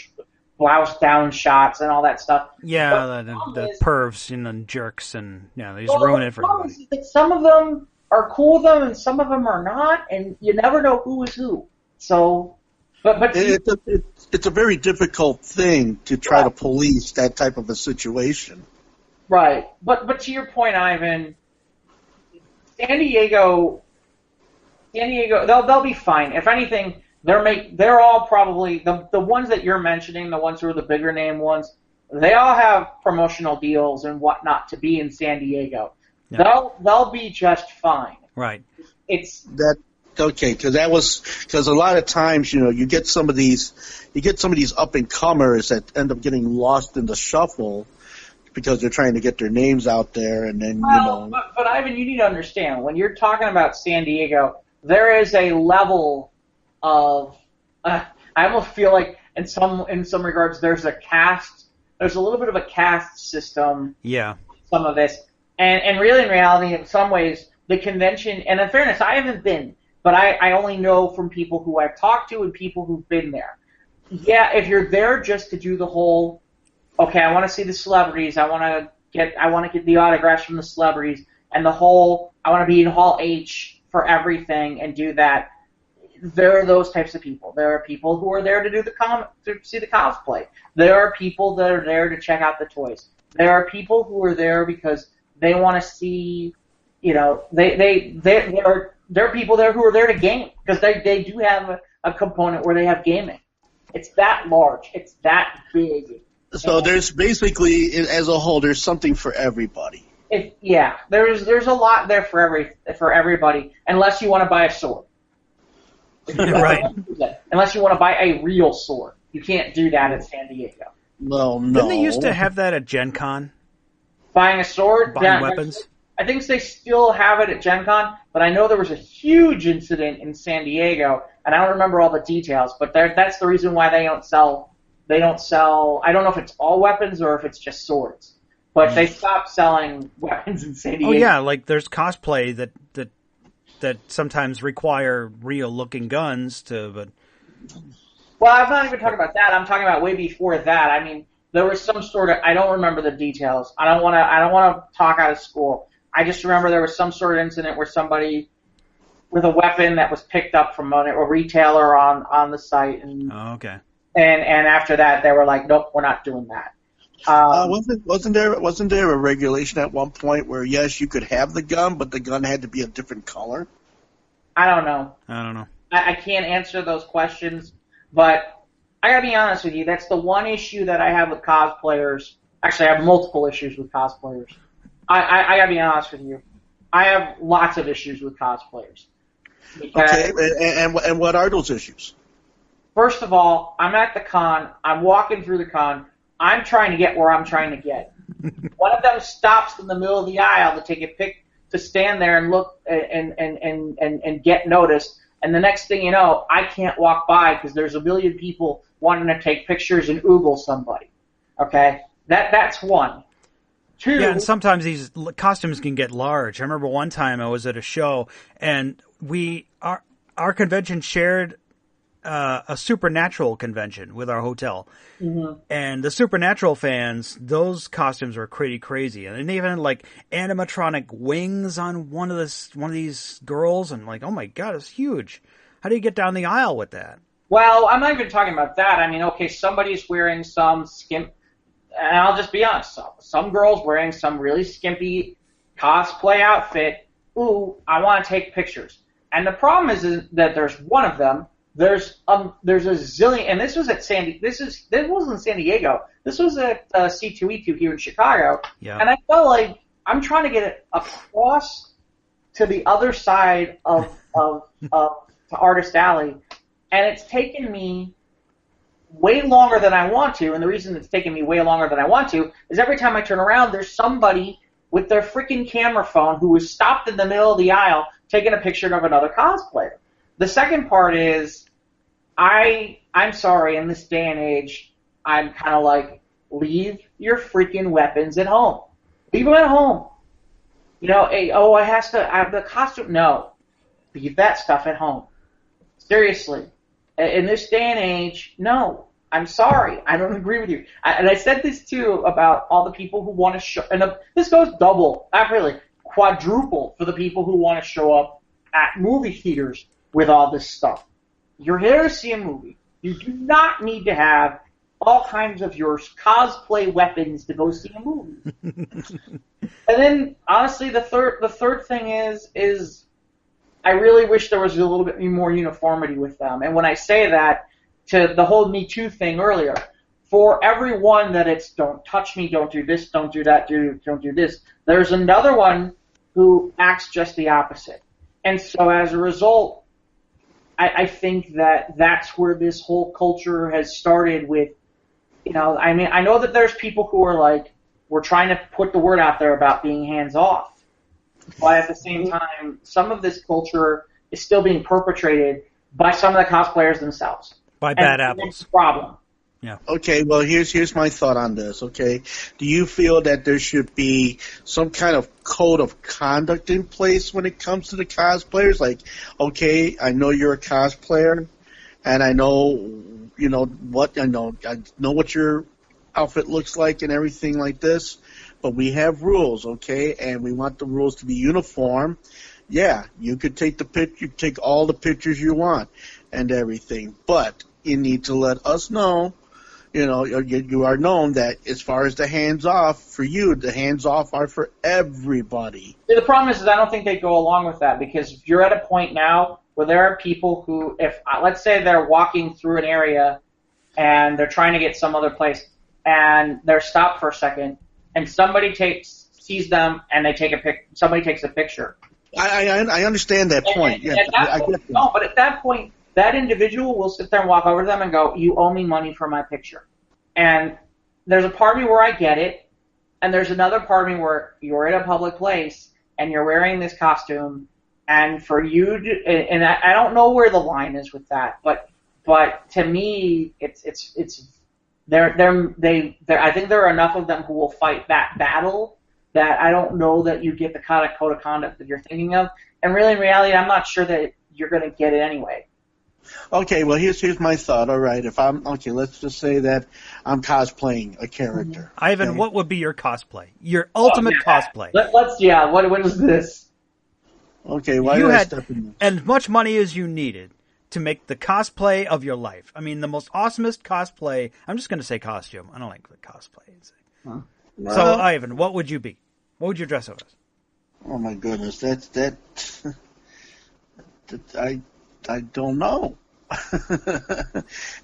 blouse down shots and all that stuff. Yeah, the pervs and jerks, and they just ruin it for everybody. That some of them are cool with them and some of them are not, and you never know who is who. So, but it's a very difficult thing to try to police that type of a situation. Right, but to your point, Ivan, San Diego, they'll be fine. If anything, they're all probably the ones that you're mentioning, the ones who are the bigger name ones. They all have promotional deals and whatnot to be in San Diego. Yeah. They'll be just fine. Right. Because a lot of times you get some of these up and comers that end up getting lost in the shuffle because they're trying to get their names out there, and then But Ivan, you need to understand, when you're talking about San Diego, there is a level of I almost feel like in some regards there's a little bit of a caste system. Yeah. Some of this, and really in reality, in some ways, the convention. And in fairness, I haven't been, but I only know from people who I've talked to and people who've been there. Yeah, if you're there just to do the whole, okay, I want to see the celebrities, I want to get the autographs from the celebrities, and the whole, I want to be in Hall H for everything and do that. There are those types of people. There are people who are there to to see the cosplay. There are people that are there to check out the toys. There are people who are there because they want to see, there are people there who are there to game because they do have a component where they have gaming. It's that large. It's that big. So there's basically, as a whole, there's something for everybody. There's a lot there for everybody, unless you want to buy a sword. Right. Unless you want to buy a real sword. You can't do that in San Diego. No. Didn't they used to have that at Gen Con? Buying a sword? Buying weapons? I think they still have it at Gen Con, but I know there was a huge incident in San Diego, and I don't remember all the details, but that's the reason why they don't sell, I don't know if it's all weapons or if it's just swords, but they stopped selling weapons in San Diego. Oh yeah, like there's cosplay that sometimes require real-looking guns but... Well, I'm not even talking about that. I'm talking about way before that. I mean, there was some sort of, I don't remember the details. I don't want to talk out of school. I just remember there was some sort of incident where somebody with a weapon that was picked up from a retailer on the site. And, okay. And after that, they were like, nope, we're not doing that. Wasn't there a regulation at one point where yes, you could have the gun, but the gun had to be a different color? I don't know. I can't answer those questions, but I gotta be honest with you. That's the one issue that I have with cosplayers. Actually, I have multiple issues with cosplayers. I gotta be honest with you. I have lots of issues with cosplayers. Okay, and what are those issues? First of all, I'm at the con. I'm walking through the con. I'm trying to get where I'm trying to get. One of them stops in the middle of the aisle to take a pic, to stand there and look and get noticed. And the next thing you know, I can't walk by because there's a million people wanting to take pictures and oogle somebody. Okay, that's one. Two. Yeah, and sometimes these costumes can get large. I remember one time I was at a show and our convention shared a Supernatural convention with our hotel. Mm-hmm. And the Supernatural fans, those costumes were pretty crazy. And they even had like animatronic wings on one of these girls, and like, oh my god, it's huge. How do you get down the aisle with that? Well, I'm not even talking about that. I mean, okay, somebody's wearing some skimp, and I'll just be honest, some girl's wearing some really skimpy cosplay outfit. Ooh, I want to take pictures. And the problem is that there's one of them. There's a zillion, and this was at this wasn't San Diego. This was at C2E2 here in Chicago. Yeah. And I felt like I'm trying to get it across to the other side of to Artist Alley, and it's taken me way longer than I want to. And the reason it's taken me way longer than I want to is every time I turn around, there's somebody with their freaking camera phone who was stopped in the middle of the aisle taking a picture of another cosplayer. The second part is, I'm sorry, in this day and age, I'm kind of like, leave your freaking weapons at home. Leave them at home. You know, I have the costume. No. Leave that stuff at home. Seriously. In this day and age, no. I'm sorry. I don't agree with you. And I said this, too, about all the people who want to show, and this goes double, not really, quadruple for the people who want to show up at movie theaters with all this stuff. You're here to see a movie. You do not need to have all kinds of your cosplay weapons to go see a movie. And then, honestly, the third thing is I really wish there was a little bit more uniformity with them. And when I say that, to the whole Me Too thing earlier, for everyone that it's don't touch me, don't do this, don't do that, don't do this, there's another one who acts just the opposite. And so as a result, I think that that's where this whole culture has started with, you know, I mean, I know that there's people who are like, we're trying to put the word out there about being hands off. But at the same time, some of this culture is still being perpetrated by some of the cosplayers themselves. By bad apples. That's the problem. Yeah. Okay, well, here's my thought on this, okay? Do you feel that there should be some kind of code of conduct in place when it comes to the cosplayers? Like, okay, I know you're a cosplayer, and I know, you know, I know what your outfit looks like and everything like this, but we have rules, okay? And we want the rules to be uniform. Yeah, you could take all the pictures you want and everything, but you need to let us know. You know, you are known that as far as the hands off, for you, the hands off are for everybody. See, the problem is I don't think they go along with that, because you're at a point now where there are people who, if let's say they're walking through an area and they're trying to get some other place and they're stopped for a second and somebody sees them and somebody takes a picture. I understand that point. Yeah, I get that. No, but at that point, that individual will sit there and walk over to them and go, you owe me money for my picture. And there's a part of me where I get it, and there's another part of me where you're in a public place and you're wearing this costume, and for you to, and I don't know where the line is with that, but to me, I think there are enough of them who will fight that battle that I don't know that you get the kind of code of conduct that you're thinking of. And really, in reality, I'm not sure that you're going to get it anyway. Okay, well, here's my thought. All right, let's just say that I'm cosplaying a character. Ivan, okay? What would be your cosplay? Your ultimate cosplay? What is this? Okay, why did I step in this? As much money as you needed to make the cosplay of your life. I mean, the most awesomest cosplay. I'm just going to say costume. I don't like the cosplay. Huh? Well, so, Ivan, what would you be? What would you dress up as? Oh my goodness, I don't know.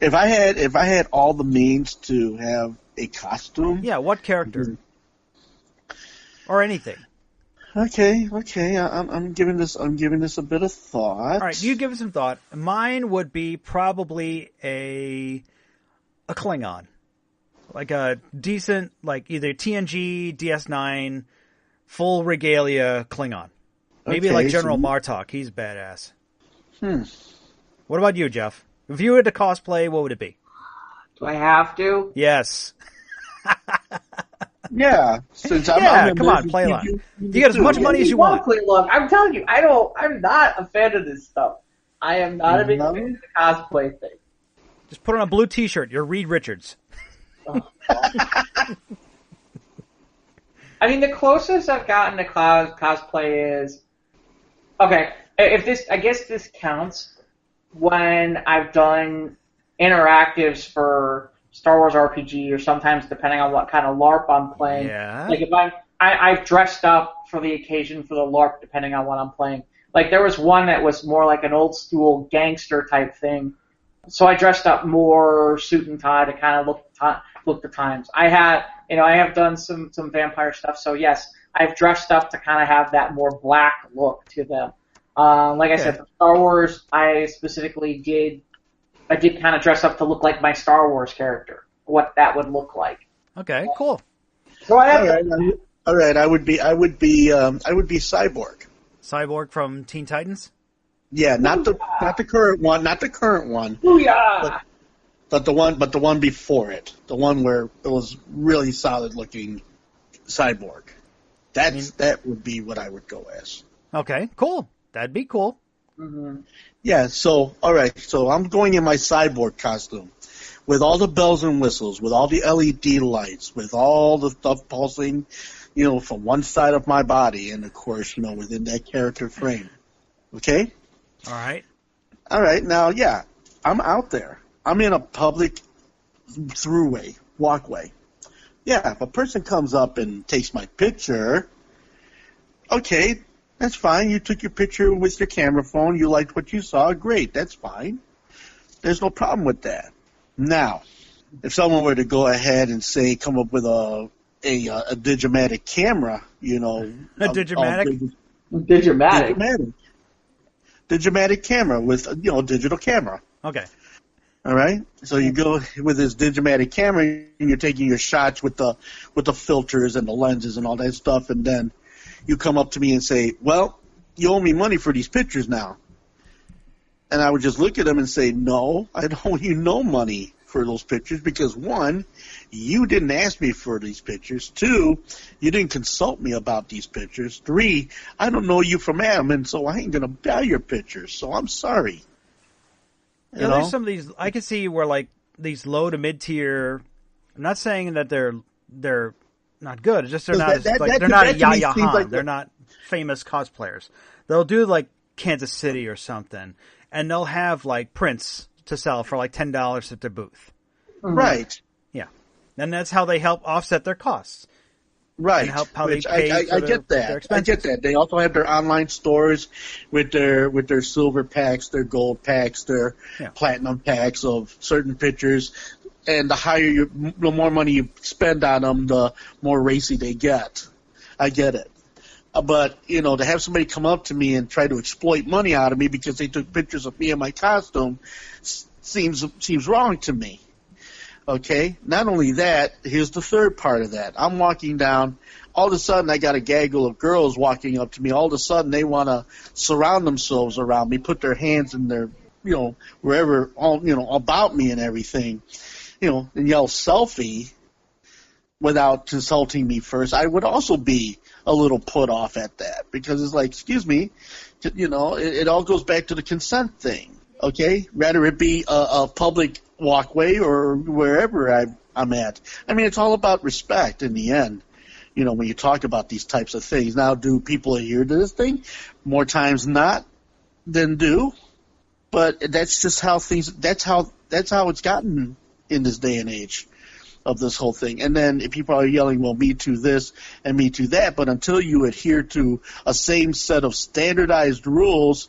If I had all the means to have a costume. Yeah, what character? Or anything. Okay. I'm giving this a bit of thought. All right, you give it some thought. Mine would be probably a Klingon. Like a decent, like either TNG, DS9, full regalia Klingon. Maybe like General Martok. He's badass. What about you, Jeff? If you were to cosplay, what would it be? Do I have to? Yes. Yeah. Come on, play along. You get as much money as you want. Look, I'm telling you, I'm not a fan of this stuff. I am not a big fan of the cosplay thing. Just put on a blue T-shirt. You're Reed Richards. I mean, the closest I've gotten to cosplay is okay. I guess this counts when I've done interactives for Star Wars RPG, or sometimes depending on what kind of LARP I'm playing. Yeah. Like if I've dressed up for the occasion for the LARP, depending on what I'm playing. Like there was one that was more like an old school gangster type thing. So I dressed up more suit and tie to kind of look the times. I have done some vampire stuff. So yes, I've dressed up to kind of have that more black look to them. Like I said, for Star Wars, I specifically did kind of dress up to look like my Star Wars character, what that would look like. Okay, cool. So I have all right. I would be Cyborg. Cyborg from Teen Titans? Yeah, not the current one, Booyah! but the one before it, the one where it was really solid looking Cyborg. That would be what I would go as. Okay, cool. That'd be cool. Mm-hmm. Yeah. So all right. So I'm going in my Cyborg costume, with all the bells and whistles, with all the LED lights, with all the stuff pulsing, from one side of my body, and of course, within that character frame. Okay? All right. All right. Now, yeah, I'm out there. I'm in a public walkway. Yeah, if a person comes up and takes my picture, okay, that's fine. You took your picture with your camera phone. You liked what you saw. Great. That's fine. There's no problem with that. Now, if someone were to go ahead and say, come up with a Digimatic camera, A Digimatic? Digimatic camera with, a digital camera. Okay. All right. So you go with this Digimatic camera and you're taking your shots with the filters and the lenses and all that stuff, and then you come up to me and say, well, you owe me money for these pictures now. And I would just look at them and say, no, I don't owe you no money for those pictures because, one, you didn't ask me for these pictures. Two, you didn't consult me about these pictures. Three, I don't know you from Adam, and so I ain't going to buy your pictures, so I'm sorry. There's some of these, I can see where, like, these low to mid-tier, I'm not saying that they're not good, it's just they're not they're not Yaya Han. Like they're not famous cosplayers. They'll do, like, Kansas City or something, and they'll have, like, prints to sell for, like, $10 at their booth. Right. Yeah. And that's how they help offset their costs. Right. And how they pay for I get that. their expenses. I get that. They also have their online stores with their silver packs, their gold packs, their platinum packs of certain pictures. And the more money you spend on them, the more racy they get. I get it. But, to have somebody come up to me and try to exploit money out of me because they took pictures of me in my costume seems wrong to me. Okay? Not only that, here's the third part of that. I'm walking down. All of a sudden, I got a gaggle of girls walking up to me. All of a sudden, they want to surround themselves around me, put their hands in their, wherever, about me and everything, and yell selfie without consulting me first. I would also be a little put off at that because it's like, excuse me, it all goes back to the consent thing. Okay? Rather it be a public walkway or wherever I'm at. I mean, it's all about respect in the end, when you talk about these types of things. Now, do people adhere to this thing? More times not than do. But that's just how that's how it's gotten in this day and age of this whole thing. And then if people are yelling, well, me too this and me too that, but until you adhere to a same set of standardized rules,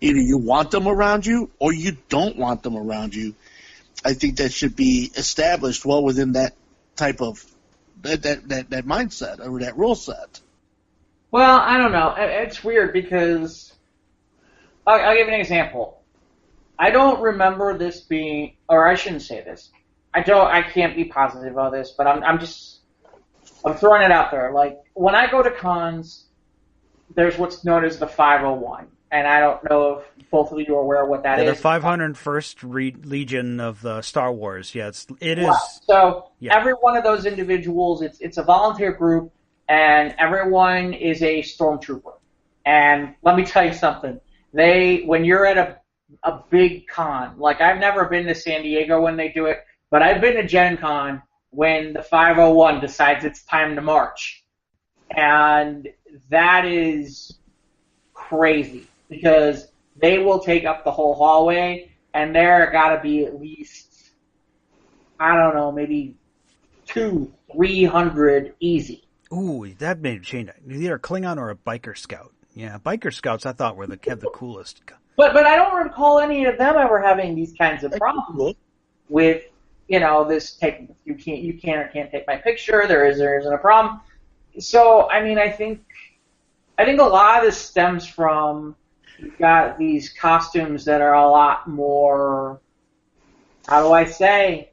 Either you want them around you or you don't want them around you. I think that should be established well within that type of that mindset or that rule set. Well, I don't know. It's weird because I'll give you an example. I don't remember this being, or I shouldn't say this. I can't be positive about this, but I'm throwing it out there. Like, when I go to cons, there's what's known as the 501. And I don't know if both of you are aware of what that is. The 501st Legion of the Star Wars. Yeah, it is. Wow. So every one of those individuals, it's a volunteer group, and everyone is a stormtrooper. And let me tell you something. When you're at a big con, like I've never been to San Diego when they do it, but I've been to Gen Con when the 501 decides it's time to march. And that is crazy because they will take up the whole hallway, and there got to be at least, I don't know, maybe 200-300 easy. Ooh, that may change. Either a Klingon or a biker scout. Yeah, biker scouts I thought have the coolest. But I don't recall any of them ever having these kinds of problems with, this you can or can't take my picture. There isn't a problem. So I mean, I think a lot of this stems from you've got these costumes that are a lot more, how do I say,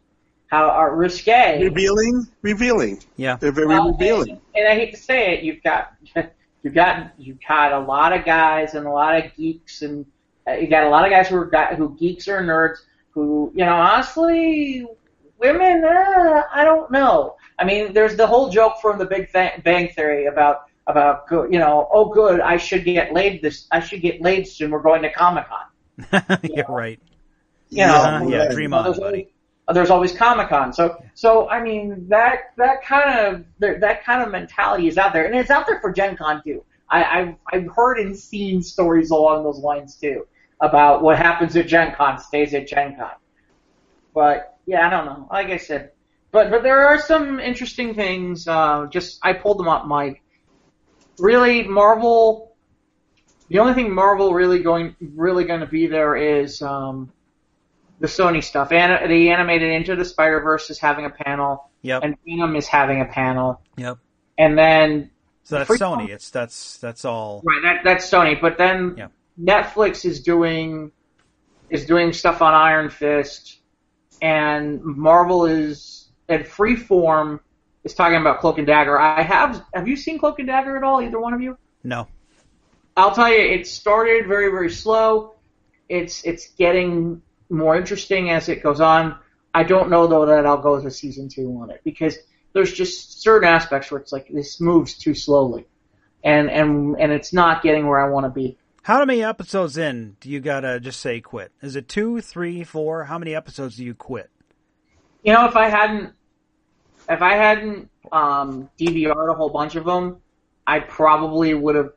are risque. Revealing. Yeah, they're very revealing. And I hate to say it, you've got a lot of guys and a lot of geeks, and you got a lot of guys who geeks or nerds who, honestly, women, I don't know. I mean, there's the whole joke from the Big Bang Theory about good, I should get laid soon. We're going to Comic-Con. Yeah, right. Dream on, buddy. There's always Comic-Con. So I mean, that kind of mentality is out there, and it's out there for Gen Con too. I've heard and seen stories along those lines too about what happens at Gen Con stays at Gen Con. But yeah, I don't know. Like I said, but there are some interesting things. I pulled them up, Mike. Really, Marvel. The only thing Marvel really going to be there is the Sony stuff. The animated Into the Spider-Verse is having a panel. Yep. And Venom is having a panel. Yep. And then so that's Sony. That's all. Right. That's Sony. But then Netflix is doing stuff on Iron Fist, and Marvel is at Freeform is talking about Cloak and Dagger. Have you seen Cloak and Dagger at all? Either one of you? No. I'll tell you, it started very, very slow. It's getting more interesting as it goes on. I don't know though that I'll go to season 2 on it because there's just certain aspects where it's like this moves too slowly, and it's not getting where I want to be. How many episodes in do you gotta just say quit? Is it 2, 3, 4? How many episodes do you quit? If I hadn't DVR'd a whole bunch of them, I probably would have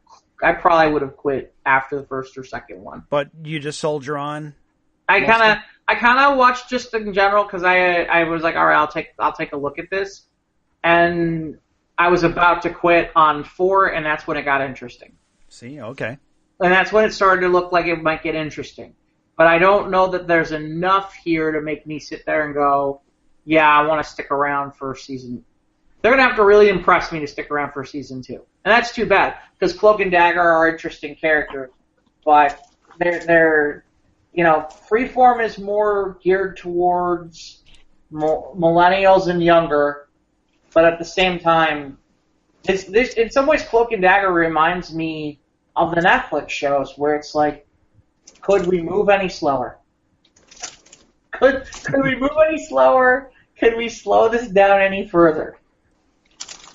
quit after the first or second one. But you just soldier on. I kind of watched just in general because I was like, all right, I'll take a look at this, and I was about to quit on 4, and that's when it got interesting. See, okay. And that's when it started to look like it might get interesting. But I don't know that there's enough here to make me sit there and go, yeah, I want to stick around for season. They're going to have to really impress me to stick around for season 2. And that's too bad, because Cloak and Dagger are interesting characters. But they're Freeform is more geared towards millennials and younger. But at the same time, this in some ways, Cloak and Dagger reminds me of the Netflix shows where it's like, could we move any slower? Could we move any slower? Could we slow this down any further?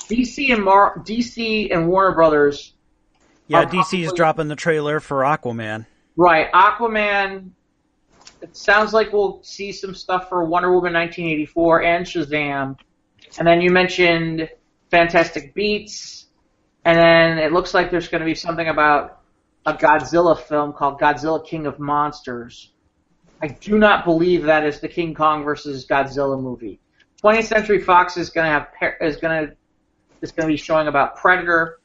DC and Warner Brothers. Yeah, DC is dropping the trailer for Aquaman. Right, Aquaman. It sounds like we'll see some stuff for Wonder Woman 1984 and Shazam. And then you mentioned Fantastic Beasts. And then it looks like there's going to be something about a Godzilla film called Godzilla King of Monsters. I do not believe that is the King Kong versus Godzilla movie. 20th Century Fox is going to be showing about Predator.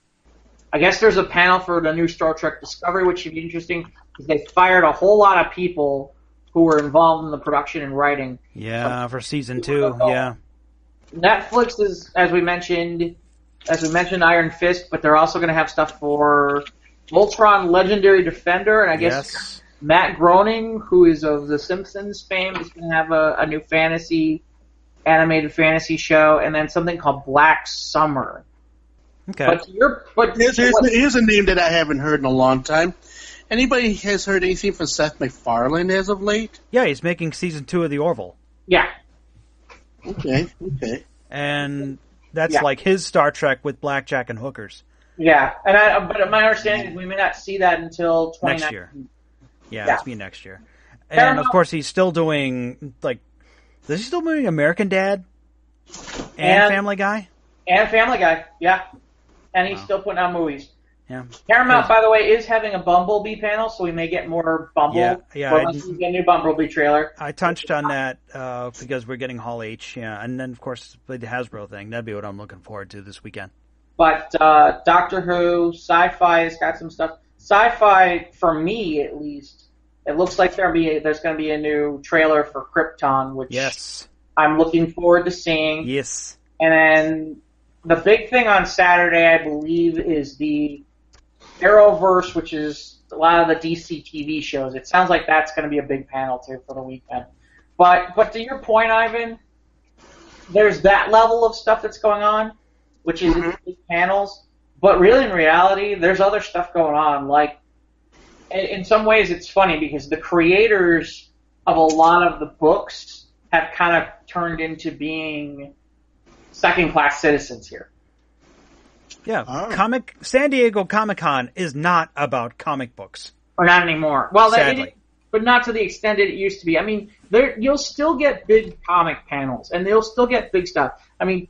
I guess there's a panel for the new Star Trek Discovery, which should be interesting. They fired a whole lot of people who were involved in the production and writing. Yeah, for season 2. Yeah. Netflix is, as we mentioned, Iron Fist, but they're also going to have stuff for Voltron Legendary Defender, and I guess Matt Groening, who is of The Simpsons fame, is going to have a new animated fantasy show, and then something called Black Summer. Okay. Here's a name that I haven't heard in a long time. Anybody has heard anything from Seth MacFarlane as of late? Yeah, he's making season 2 of The Orville. Yeah. Okay. And that's like his Star Trek with blackjack and hookers. Yeah, but my understanding is we may not see that until 2019. Next year. Yeah, that's me next year. And of course, he's still doing is he still doing American Dad and Family Guy? And Family Guy, yeah. And he's still putting out movies. Yeah. Paramount, by the way, is having a Bumblebee panel, so we may get more Bumblebee. Yeah. We get a new Bumblebee trailer. I touched on that because we're getting Hall H, and then of course the Hasbro thing. That'd be what I'm looking forward to this weekend. But Doctor Who, Sci-Fi has got some stuff. Sci-Fi, for me at least, it looks like there's going to be a new trailer for Krypton, which I'm looking forward to seeing. Yes. And then the big thing on Saturday, I believe, is the Arrowverse, which is a lot of the DC TV shows. It sounds like that's going to be a big panel, too, for the weekend. But to your point, Ivan, there's that level of stuff that's going on, which is big panels. But really, in reality, there's other stuff going on. Like, in some ways, it's funny because the creators of a lot of the books have kind of turned into being second-class citizens here. Yeah, San Diego Comic-Con is not about comic books. Or not anymore. Well, sadly. But not to the extent that it used to be. I mean, you'll still get big comic panels, and they'll still get big stuff. I mean,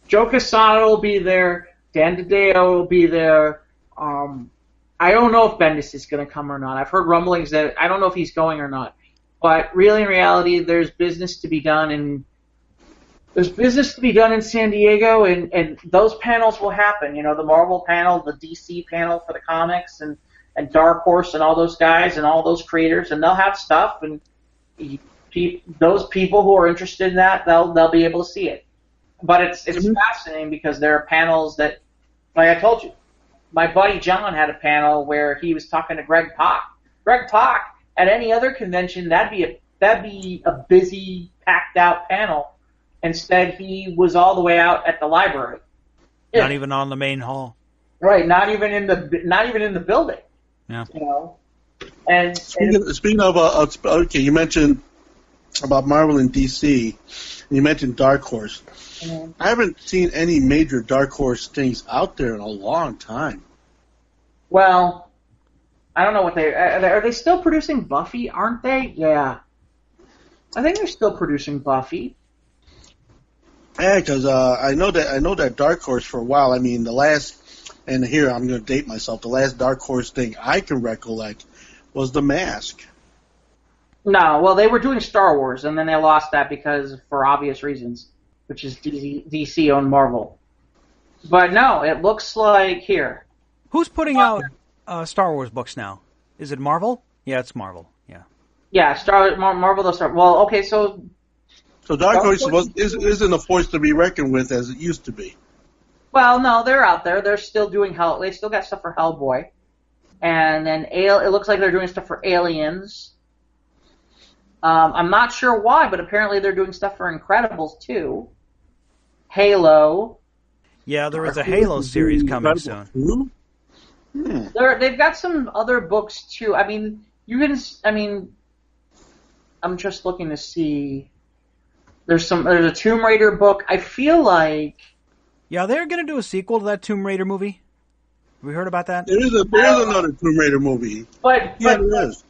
Joe Quesada will be there, Dan DiDio will be there. I don't know if Bendis is going to come or not. I've heard rumblings that I don't know if he's going or not. But really, in reality, there's business to be done, and there's business to be done in San Diego, and those panels will happen. You know, the Marvel panel, the DC panel for the comics, and Dark Horse, and all those guys, and all those creators, and they'll have stuff, and those people who are interested in that, they'll be able to see it. But it's fascinating because there are panels that, like I told you, my buddy John had a panel where he was talking to Greg Pak. Greg Pak, at any other convention, that'd be a busy, packed out panel. Instead, he was all the way out at the library. Not even on the main hall. Right, not even in the building. Yeah. You know. And speaking of okay, you mentioned about Marvel and DC, and you mentioned Dark Horse. I haven't seen any major Dark Horse things out there in a long time. Well, I don't know what are they still producing Buffy? Aren't they? Yeah, I think they're still producing Buffy. Yeah, because I know that Dark Horse for a while. I mean, and here I'm going to date myself. The last Dark Horse thing I can recollect was The Mask. No, well, they were doing Star Wars, and then they lost that for obvious reasons, which is DC owned Marvel. But no, it looks like here. Who's putting out Star Wars books now? Is it Marvel? Yeah, it's Marvel. Yeah. Yeah, Marvel does Star. Well, okay, so Dark Horse isn't a force to be reckoned with as it used to be. Well, no, they're out there. They're still doing They still got stuff for Hellboy, and then it looks like they're doing stuff for Aliens. I'm not sure why, but apparently they're doing stuff for Incredibles too. Halo. Yeah, there is a Halo series coming soon. They've got some other books too. I mean, I'm just looking to see. There's a Tomb Raider book. I feel like. Yeah, they're going to do a sequel to that Tomb Raider movie. Have we heard about that? There is another Tomb Raider movie. But there is.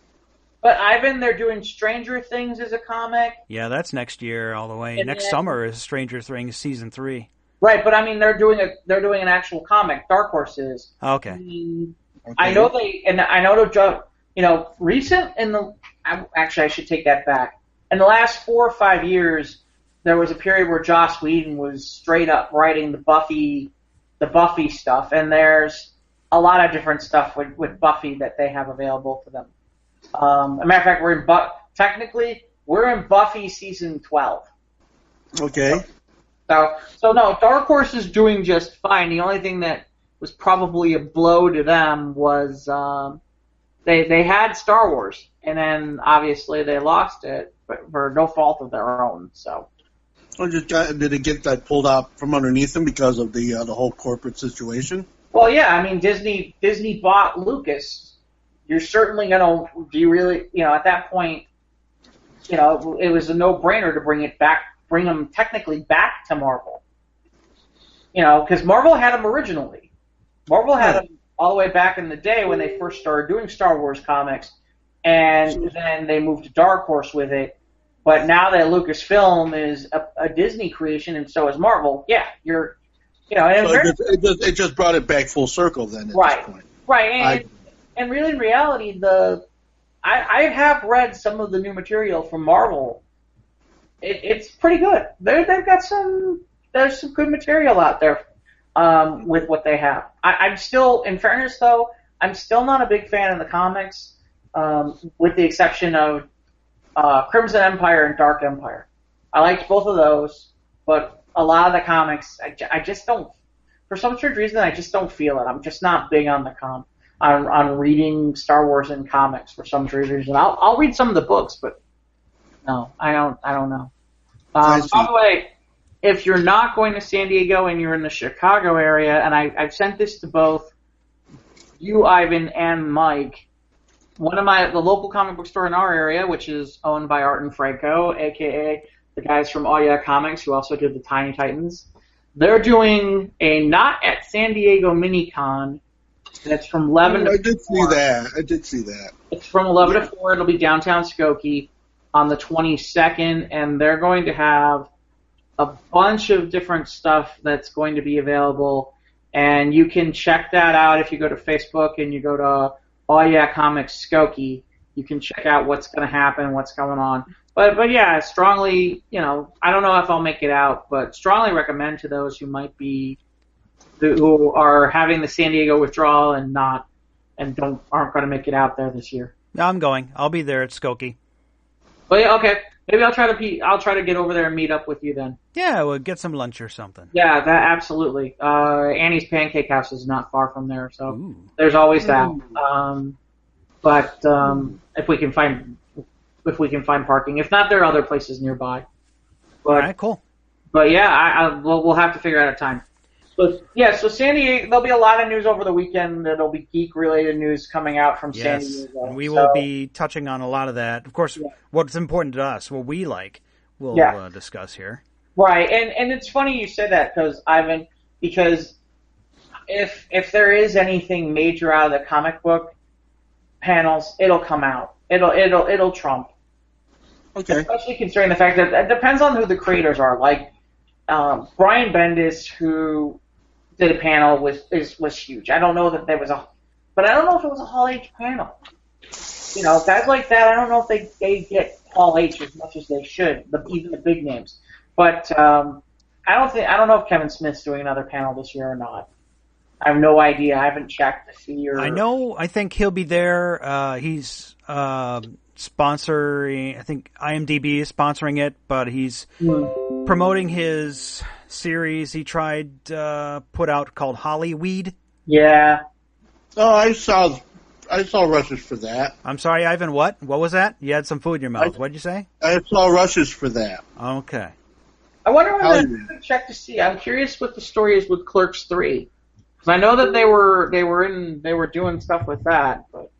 But Ivan, they're doing Stranger Things as a comic. Yeah, that's next year all the way. Next summer is Stranger Things season 3. Right, but I mean they're doing an actual comic. Dark Horse is. Okay. I know actually I should take that back. In the last 4 or 5 years, there was a period where Joss Whedon was straight up writing the Buffy stuff, and there's a lot of different stuff with Buffy that they have available to them. As a matter of fact, we're in Buffy season 12. Okay. So no, Dark Horse is doing just fine. The only thing that was probably a blow to them was they had Star Wars, and then obviously they lost it, but for no fault of their own. So. Did it get that pulled out from underneath them because of the whole corporate situation? Well, yeah. I mean, Disney bought Lucas. You're certainly gonna. Do you really? At that point, it was a no-brainer to bring them technically back to Marvel. Because Marvel had them originally. Marvel had them all the way back in the day when they first started doing Star Wars comics, and then they moved to Dark Horse with it. But now that Lucasfilm is a Disney creation, and so is Marvel, yeah, you're, it just brought it back full circle then. At this point. Right, and really in reality, I have read some of the new material from Marvel. It's pretty good. They've got there's some good material out there with what they have. I'm still, in fairness though, I'm still not a big fan of the comics, with the exception of Crimson Empire and Dark Empire. I liked both of those, but a lot of the comics, I just don't, for some strange reason, I just don't feel it. I'm just not big on on reading Star Wars in comics for some strange reason. I'll read some of the books, but no, I don't know. By the way, if you're not going to San Diego and you're in the Chicago area, and I've sent this to both you, Ivan, and Mike, the local comic book store in our area, which is owned by Art and Franco, a.k.a. the guys from Oh Yeah Comics, who also did the Tiny Titans, they're doing a Not at San Diego mini-con, and it's from 11 to 4. I did see that. It's from 11 to 4. It'll be downtown Skokie on the 22nd, and they're going to have a bunch of different stuff that's going to be available, and you can check that out if you go to Facebook and you go to Oh Yeah Comics Skokie. You can check out what's going to happen, what's going on. But yeah, strongly, I don't know if I'll make it out, but strongly recommend to those who who are having the San Diego withdrawal and aren't going to make it out there this year. No, I'm going. I'll be there at Skokie. Well, yeah, okay. Maybe I'll try to get over there and meet up with you then. Yeah, we'll get some lunch or something. Yeah, that absolutely. Annie's Pancake House is not far from there, so there's always that. But if we can find parking, if not, there are other places nearby. But, all right, cool. But yeah, we'll have to figure out a time. But yeah, so San Diego, there'll be a lot of news over the weekend. There'll be geek-related news coming out from San Diego. And we will be touching on a lot of that. Of course, what's important to us, what we like, we'll discuss here. Right, and it's funny you said that, Ivan, because if there is anything major out of the comic book panels, it'll come out. It'll trump. Okay. Especially considering the fact that it depends on who the creators are. Like Brian Bendis, who did a panel, was huge. I don't know that there was but I don't know if it was a Hall H panel. Guys like that, I don't know if they get Hall H as much as they should, even the big names. But I don't know if Kevin Smith's doing another panel this year or not. I have no idea. I haven't checked to see. I think he'll be there. He's sponsoring. I think IMDb is sponsoring it, but he's promoting his series he tried put out called Hollyweed. Yeah. Oh, I saw rushes for that. I'm sorry, Ivan. What? What was that? You had some food in your mouth. What'd you say? I saw rushes for that. Okay. I wonder when I could check to see. I'm curious what the story is with Clerks 3. Because I know that they were doing stuff with that. But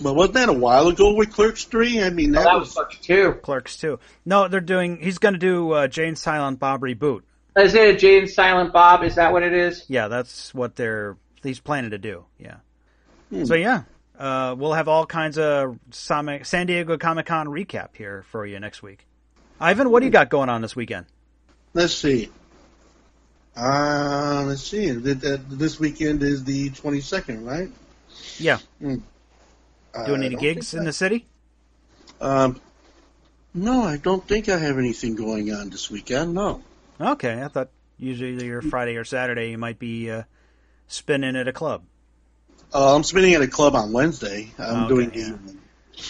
wasn't that a while ago with Clerks 3? I mean, that was Clerks 2. Clerks 2. No, he's going to do Jane Silent Bob reboot. Is it a Jane Silent Bob? Is that what it is? Yeah, that's what he's planning to do. Yeah. So yeah, we'll have all kinds of San Diego Comic-Con recap here for you next week. Ivan, what do you got going on this weekend? Let's see. This weekend is the 22nd, right? Yeah. Doing any gigs in the city? No, I don't think I have anything going on this weekend, no. Okay, I thought usually your Friday or Saturday you might be spinning at a club. I'm spinning at a club on Wednesday. I'm doing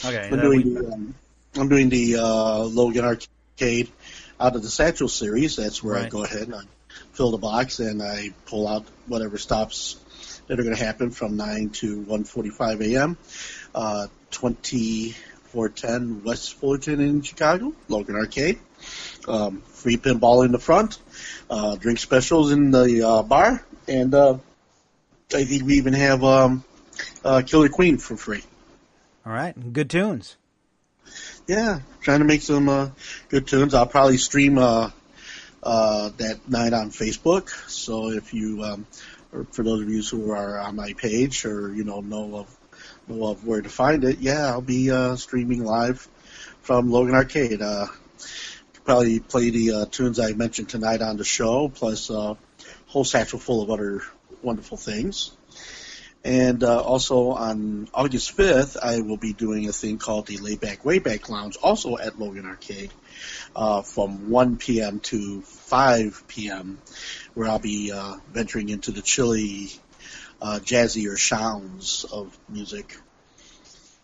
Okay. I'm doing the Logan Arcade out of the Satchel series. That's where I go ahead and I fill the box and I pull out whatever stops that are going to happen from 9 to 1:45 a.m. 2410 West Fullerton in Chicago, Logan Arcade. Free pinball in the front, drink specials in the bar, and I think we even have Killer Queen for free. All right. Good tunes. Yeah, trying to make some good tunes. I'll probably stream that night on Facebook. So if you, or for those of you who are on my page or know of where to find it, yeah, I'll be streaming live from Logan Arcade. Probably play the tunes I mentioned tonight on the show, plus a whole satchel full of other wonderful things. And also on August 5th, I will be doing a thing called the Layback Wayback Lounge, also at Logan Arcade, from 1 p.m. to 5 p.m., where I'll be venturing into the chilly, jazzier sounds of music.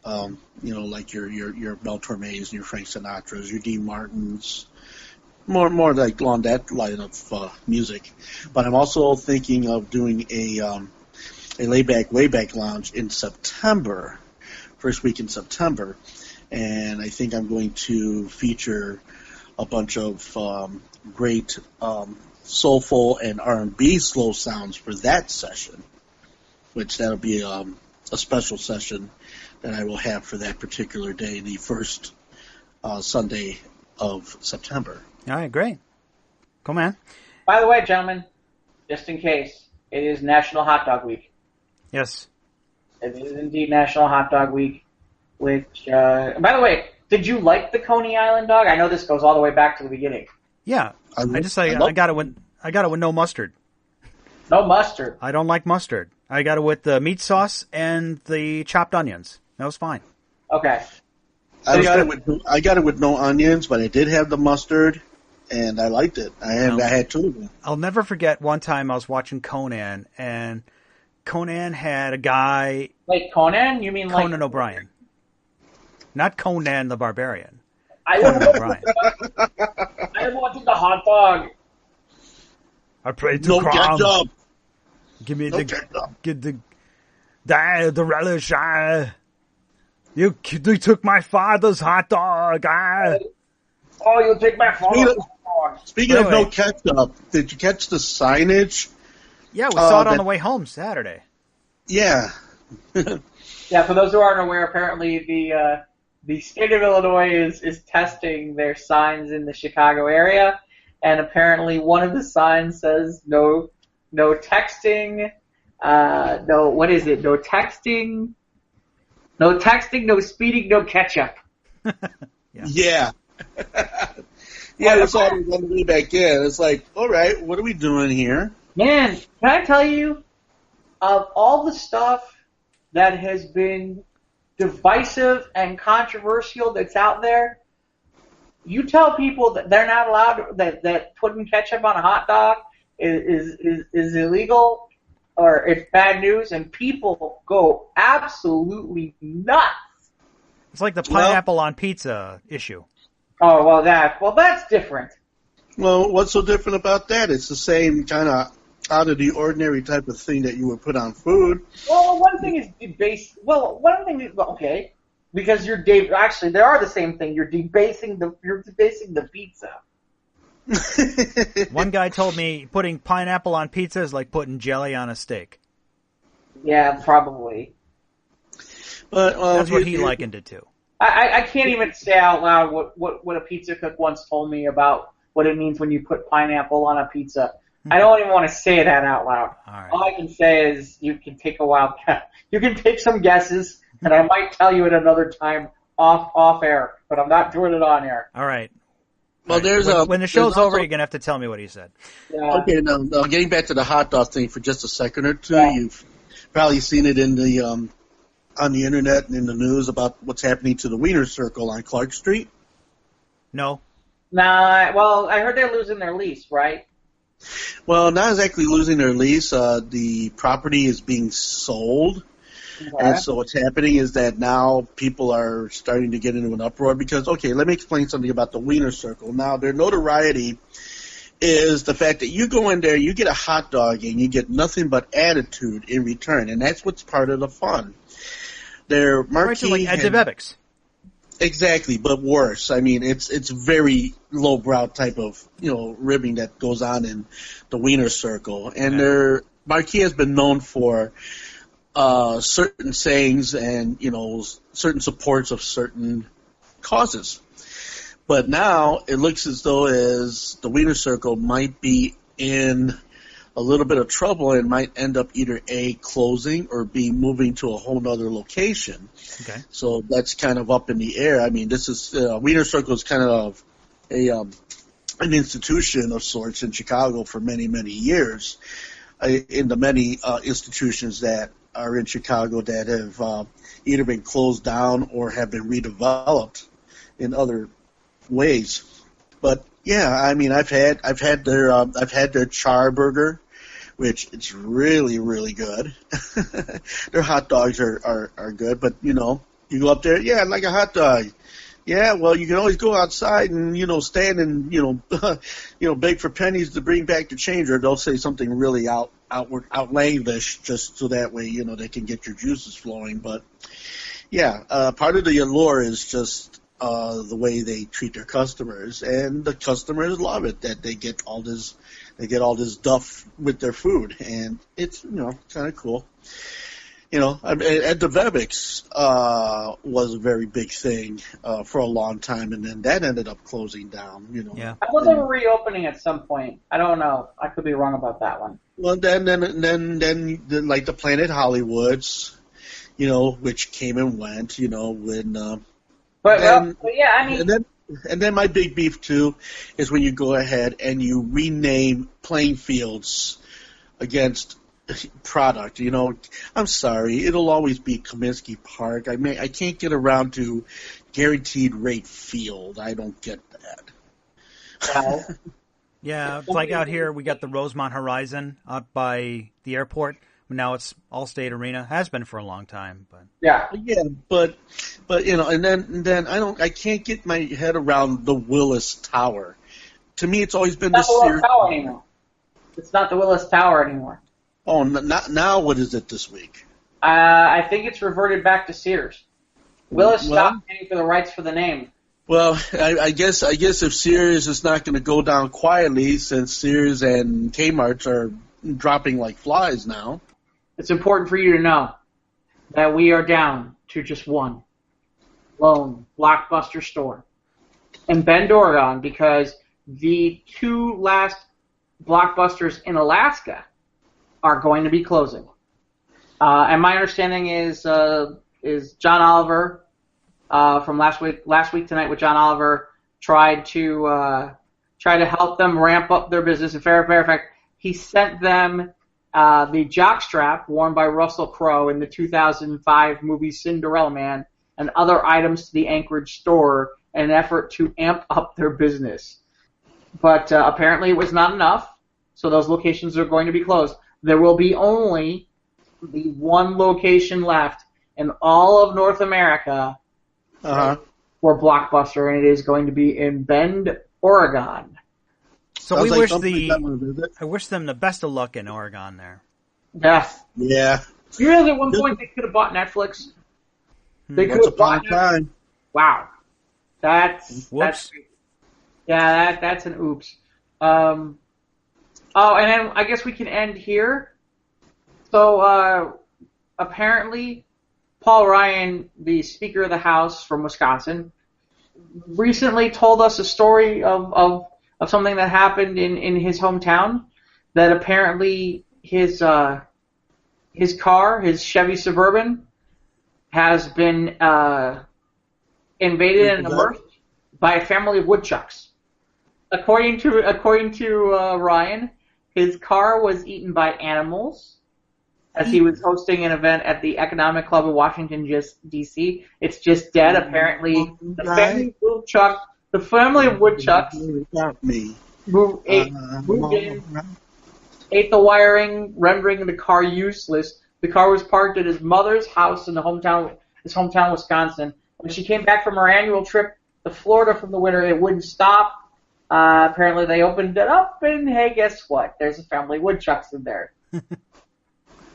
Like your Mel Tormes and your Frank Sinatras, your Dean Martins, more like along that line of music. But I'm also thinking of doing a Layback Wayback Lounge in September, first week in September, and I think I'm going to feature a bunch of great soulful and R&B slow sounds for that session, which that'll be a special session that I will have for that particular day, the first Sunday of September. All right, great. Cool, man. By the way, gentlemen, just in case, it is National Hot Dog Week. Yes. It is indeed National Hot Dog Week, which, by the way, did you like the Coney Island dog? I know this goes all the way back to the beginning. Yeah. I got it with no mustard. No mustard. I don't like mustard. I got it with the meat sauce and the chopped onions. That was fine. Okay. I got it with no onions, but I did have the mustard, and I liked it. I had two of them. I'll never forget one time I was watching Conan, and Conan had a guy... Wait, Conan? You mean Conan O'Brien. Not Conan the Barbarian. Conan O'Brien. I wanted the hot dog. I prayed to no Crom. ketchup. Give me no the relish. You took my father's hot dog. Oh, you take my father's hot dog. Speaking of no ketchup, did you catch the signage? Yeah, we saw it on the way home Saturday. Yeah. Yeah, for those who aren't aware, apparently the state of Illinois is testing their signs in the Chicago area, and apparently one of the signs says no texting, no texting, no speeding, no ketchup. Yeah. Yeah, that's all on the way back in. It's like, all right, what are we doing here? Man, can I tell you, of all the stuff that has been divisive and controversial that's out there, you tell people that they're not allowed that putting ketchup on a hot dog is illegal or it's bad news, and people go absolutely nuts. It's like the pineapple on pizza issue. Oh, well, that's different. Well, what's so different about that? It's the same kind of out of the ordinary type of thing that you would put on food. Well, one thing is debase. Well, one thing is okay, because actually they are the same thing. You're debasing the pizza. One guy told me putting pineapple on pizza is like putting jelly on a steak. Yeah, probably. But that's what he likened it to. I can't even say out loud what a pizza cook once told me about what it means when you put pineapple on a pizza. I don't even want to say that out loud. All I can say is you can take a wild guess. You can take some guesses, and I might tell you at another time off air, but I'm not doing it on air. All right. Well, when the show's over, you're gonna have to tell me what he said. Yeah. Okay, now getting back to the hot dog thing for just a second or two, You've probably seen it in the on the internet and in the news about what's happening to the Wiener Circle on Clark Street. No. Nah. Well, I heard they're losing their lease, right? Well, not exactly losing their lease. The property is being sold And so what's happening is that now people are starting to get into an uproar because, okay, let me explain something about the Wiener Circle. Now, their notoriety is the fact that you go in there, you get a hot dog, and you get nothing but attitude in return, and that's what's part of the fun. Their marquee... Right, like Eddebebics. Exactly, but worse. I mean, it's very lowbrow type of, ribbing that goes on in the Wiener Circle. And their marquee has been known for certain sayings and, certain supports of certain causes. But now it looks as though as the Wiener Circle might be in a little bit of trouble and might end up either A, closing or B, moving to a whole other location. Okay. So that's kind of up in the air. I mean, this is Wiener Circle is kind of an institution of sorts in Chicago for many, many years. In the many institutions that are in Chicago that have either been closed down or have been redeveloped in other ways. But yeah, I mean, I've had their char burger, which it's really, really good. Their hot dogs are good, but you go up there, yeah, I'd like a hot dog. Yeah, well, you can always go outside and stand and beg for pennies to bring back the change, or they'll say something really outlandish just so that way they can get your juices flowing. But yeah, part of the allure is just the way they treat their customers, and the customers love it that they get all this duff with their food, and it's kind of cool. Eddebebics was a very big thing for a long time, and then that ended up closing down. Yeah. I thought they were reopening at some point. I don't know. I could be wrong about that one. Well, then like the Planet Hollywoods, which came and went, when. But yeah, I mean. And then my big beef too is when you go ahead and you rename playing fields against product. I'm sorry, it'll always be Comiskey Park. I can't get around to Guaranteed Rate Field. I don't get that. Yeah, it's like out here we got the Rosemont Horizon out by the airport. Now it's Allstate Arena. Has been for a long time, but but and then I can't get my head around the Willis Tower. To me, it's always been the Willis Tower anymore. It's not the Willis Tower anymore. Oh, not now. What is it this week? I think it's reverted back to Sears. Willis stopped paying for the rights for the name. Well, I guess if Sears is not going to go down quietly, since Sears and Kmart's are dropping like flies now. It's important for you to know that we are down to just one lone Blockbuster store in Bend, Oregon, because the two last Blockbusters in Alaska are going to be closing. And my understanding is John Oliver from last week tonight with John Oliver tried to help them ramp up their business. In fair fact, he sent them the jockstrap worn by Russell Crowe in the 2005 movie Cinderella Man and other items to the Anchorage store in an effort to amp up their business. But apparently it was not enough, so those locations are going to be closed. There will be only the one location left in all of North America for Blockbuster, and it is going to be in Bend, Oregon. So I wish them the best of luck in Oregon there. Yeah. You realize at one point they could have bought Netflix? They could have bought Netflix. Wow. That's an oops. And then I guess we can end here. So apparently Paul Ryan, the Speaker of the House from Wisconsin, recently told us a story of something that happened in his hometown, that apparently his car, his Chevy Suburban, has been invaded and immersed by a family of woodchucks. According to Ryan, his car was eaten by animals as he was hosting an event at the Economic Club of Washington, D.C. It's just dead. Apparently, the family of woodchucks moved in, ate the wiring, rendering the car useless, The car was parked at his mother's house in his hometown, Wisconsin. When she came back from her annual trip to Florida from the winter, it wouldn't stop. Apparently they opened it up, and hey, guess what? There's a family woodchucks in there.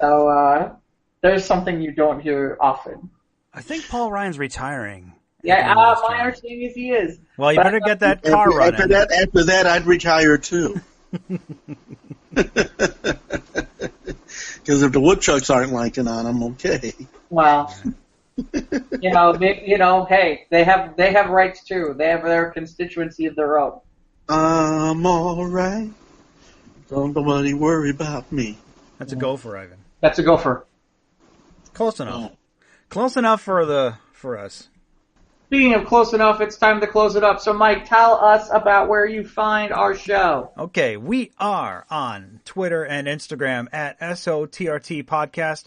So there's something you don't hear often. I think Paul Ryan's retiring. Yeah, my understanding is he is. Well, you better get that car running. After that, I'd retire too. Because if the woodchucks aren't liking on them, okay. Well, hey, they have rights too. They have their constituency of their own. I'm all right. Don't nobody worry about me. That's a gopher, Ivan. That's a gopher. Close enough. Close enough for us. Speaking of close enough, it's time to close it up. So, Mike, tell us about where you find our show. Okay, we are on Twitter and Instagram at SOTRT Podcast.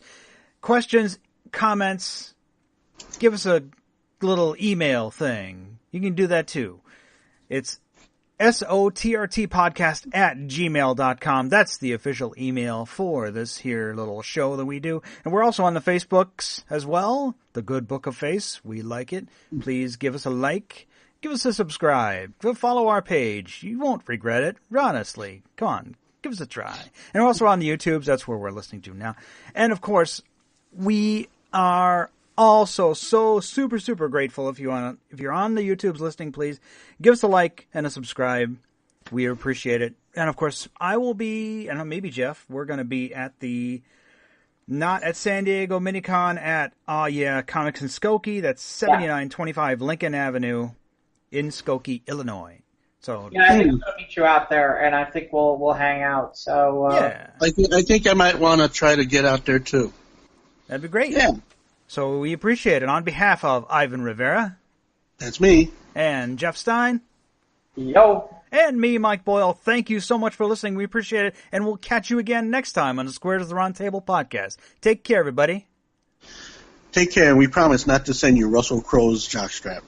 Questions, comments, give us a little email thing. You can do that too. It's SOTRTpodcast at gmail.com. That's the official email for this here little show that we do. And we're also on the Facebooks as well. The Good Book of Face. We like it. Please give us a like. Give us a subscribe. Follow our page. You won't regret it. Honestly. Come on. Give us a try. And we're also on the YouTubes. That's where we're listening to now. And of course, we are also so super, super grateful if you're on the YouTubes listening, please give us a like and a subscribe. We appreciate it. And of course, I will be, and maybe Jeff, we're going to be at not at San Diego Minicon, at Comics in Skokie. That's 7925 Lincoln Avenue in Skokie, Illinois. So yeah, I think I'll meet you out there, and I think we'll hang out. So yeah, I think I might want to try to get out there too. That'd be great. Yeah. So we appreciate it. On behalf of Ivan Rivera. That's me. And Jeff Stein. Yo. And me, Mike Boyle. Thank you so much for listening. We appreciate it. And we'll catch you again next time on the Squares of the Round Table podcast. Take care, everybody. Take care, and we promise not to send you Russell Crowe's jockstrap.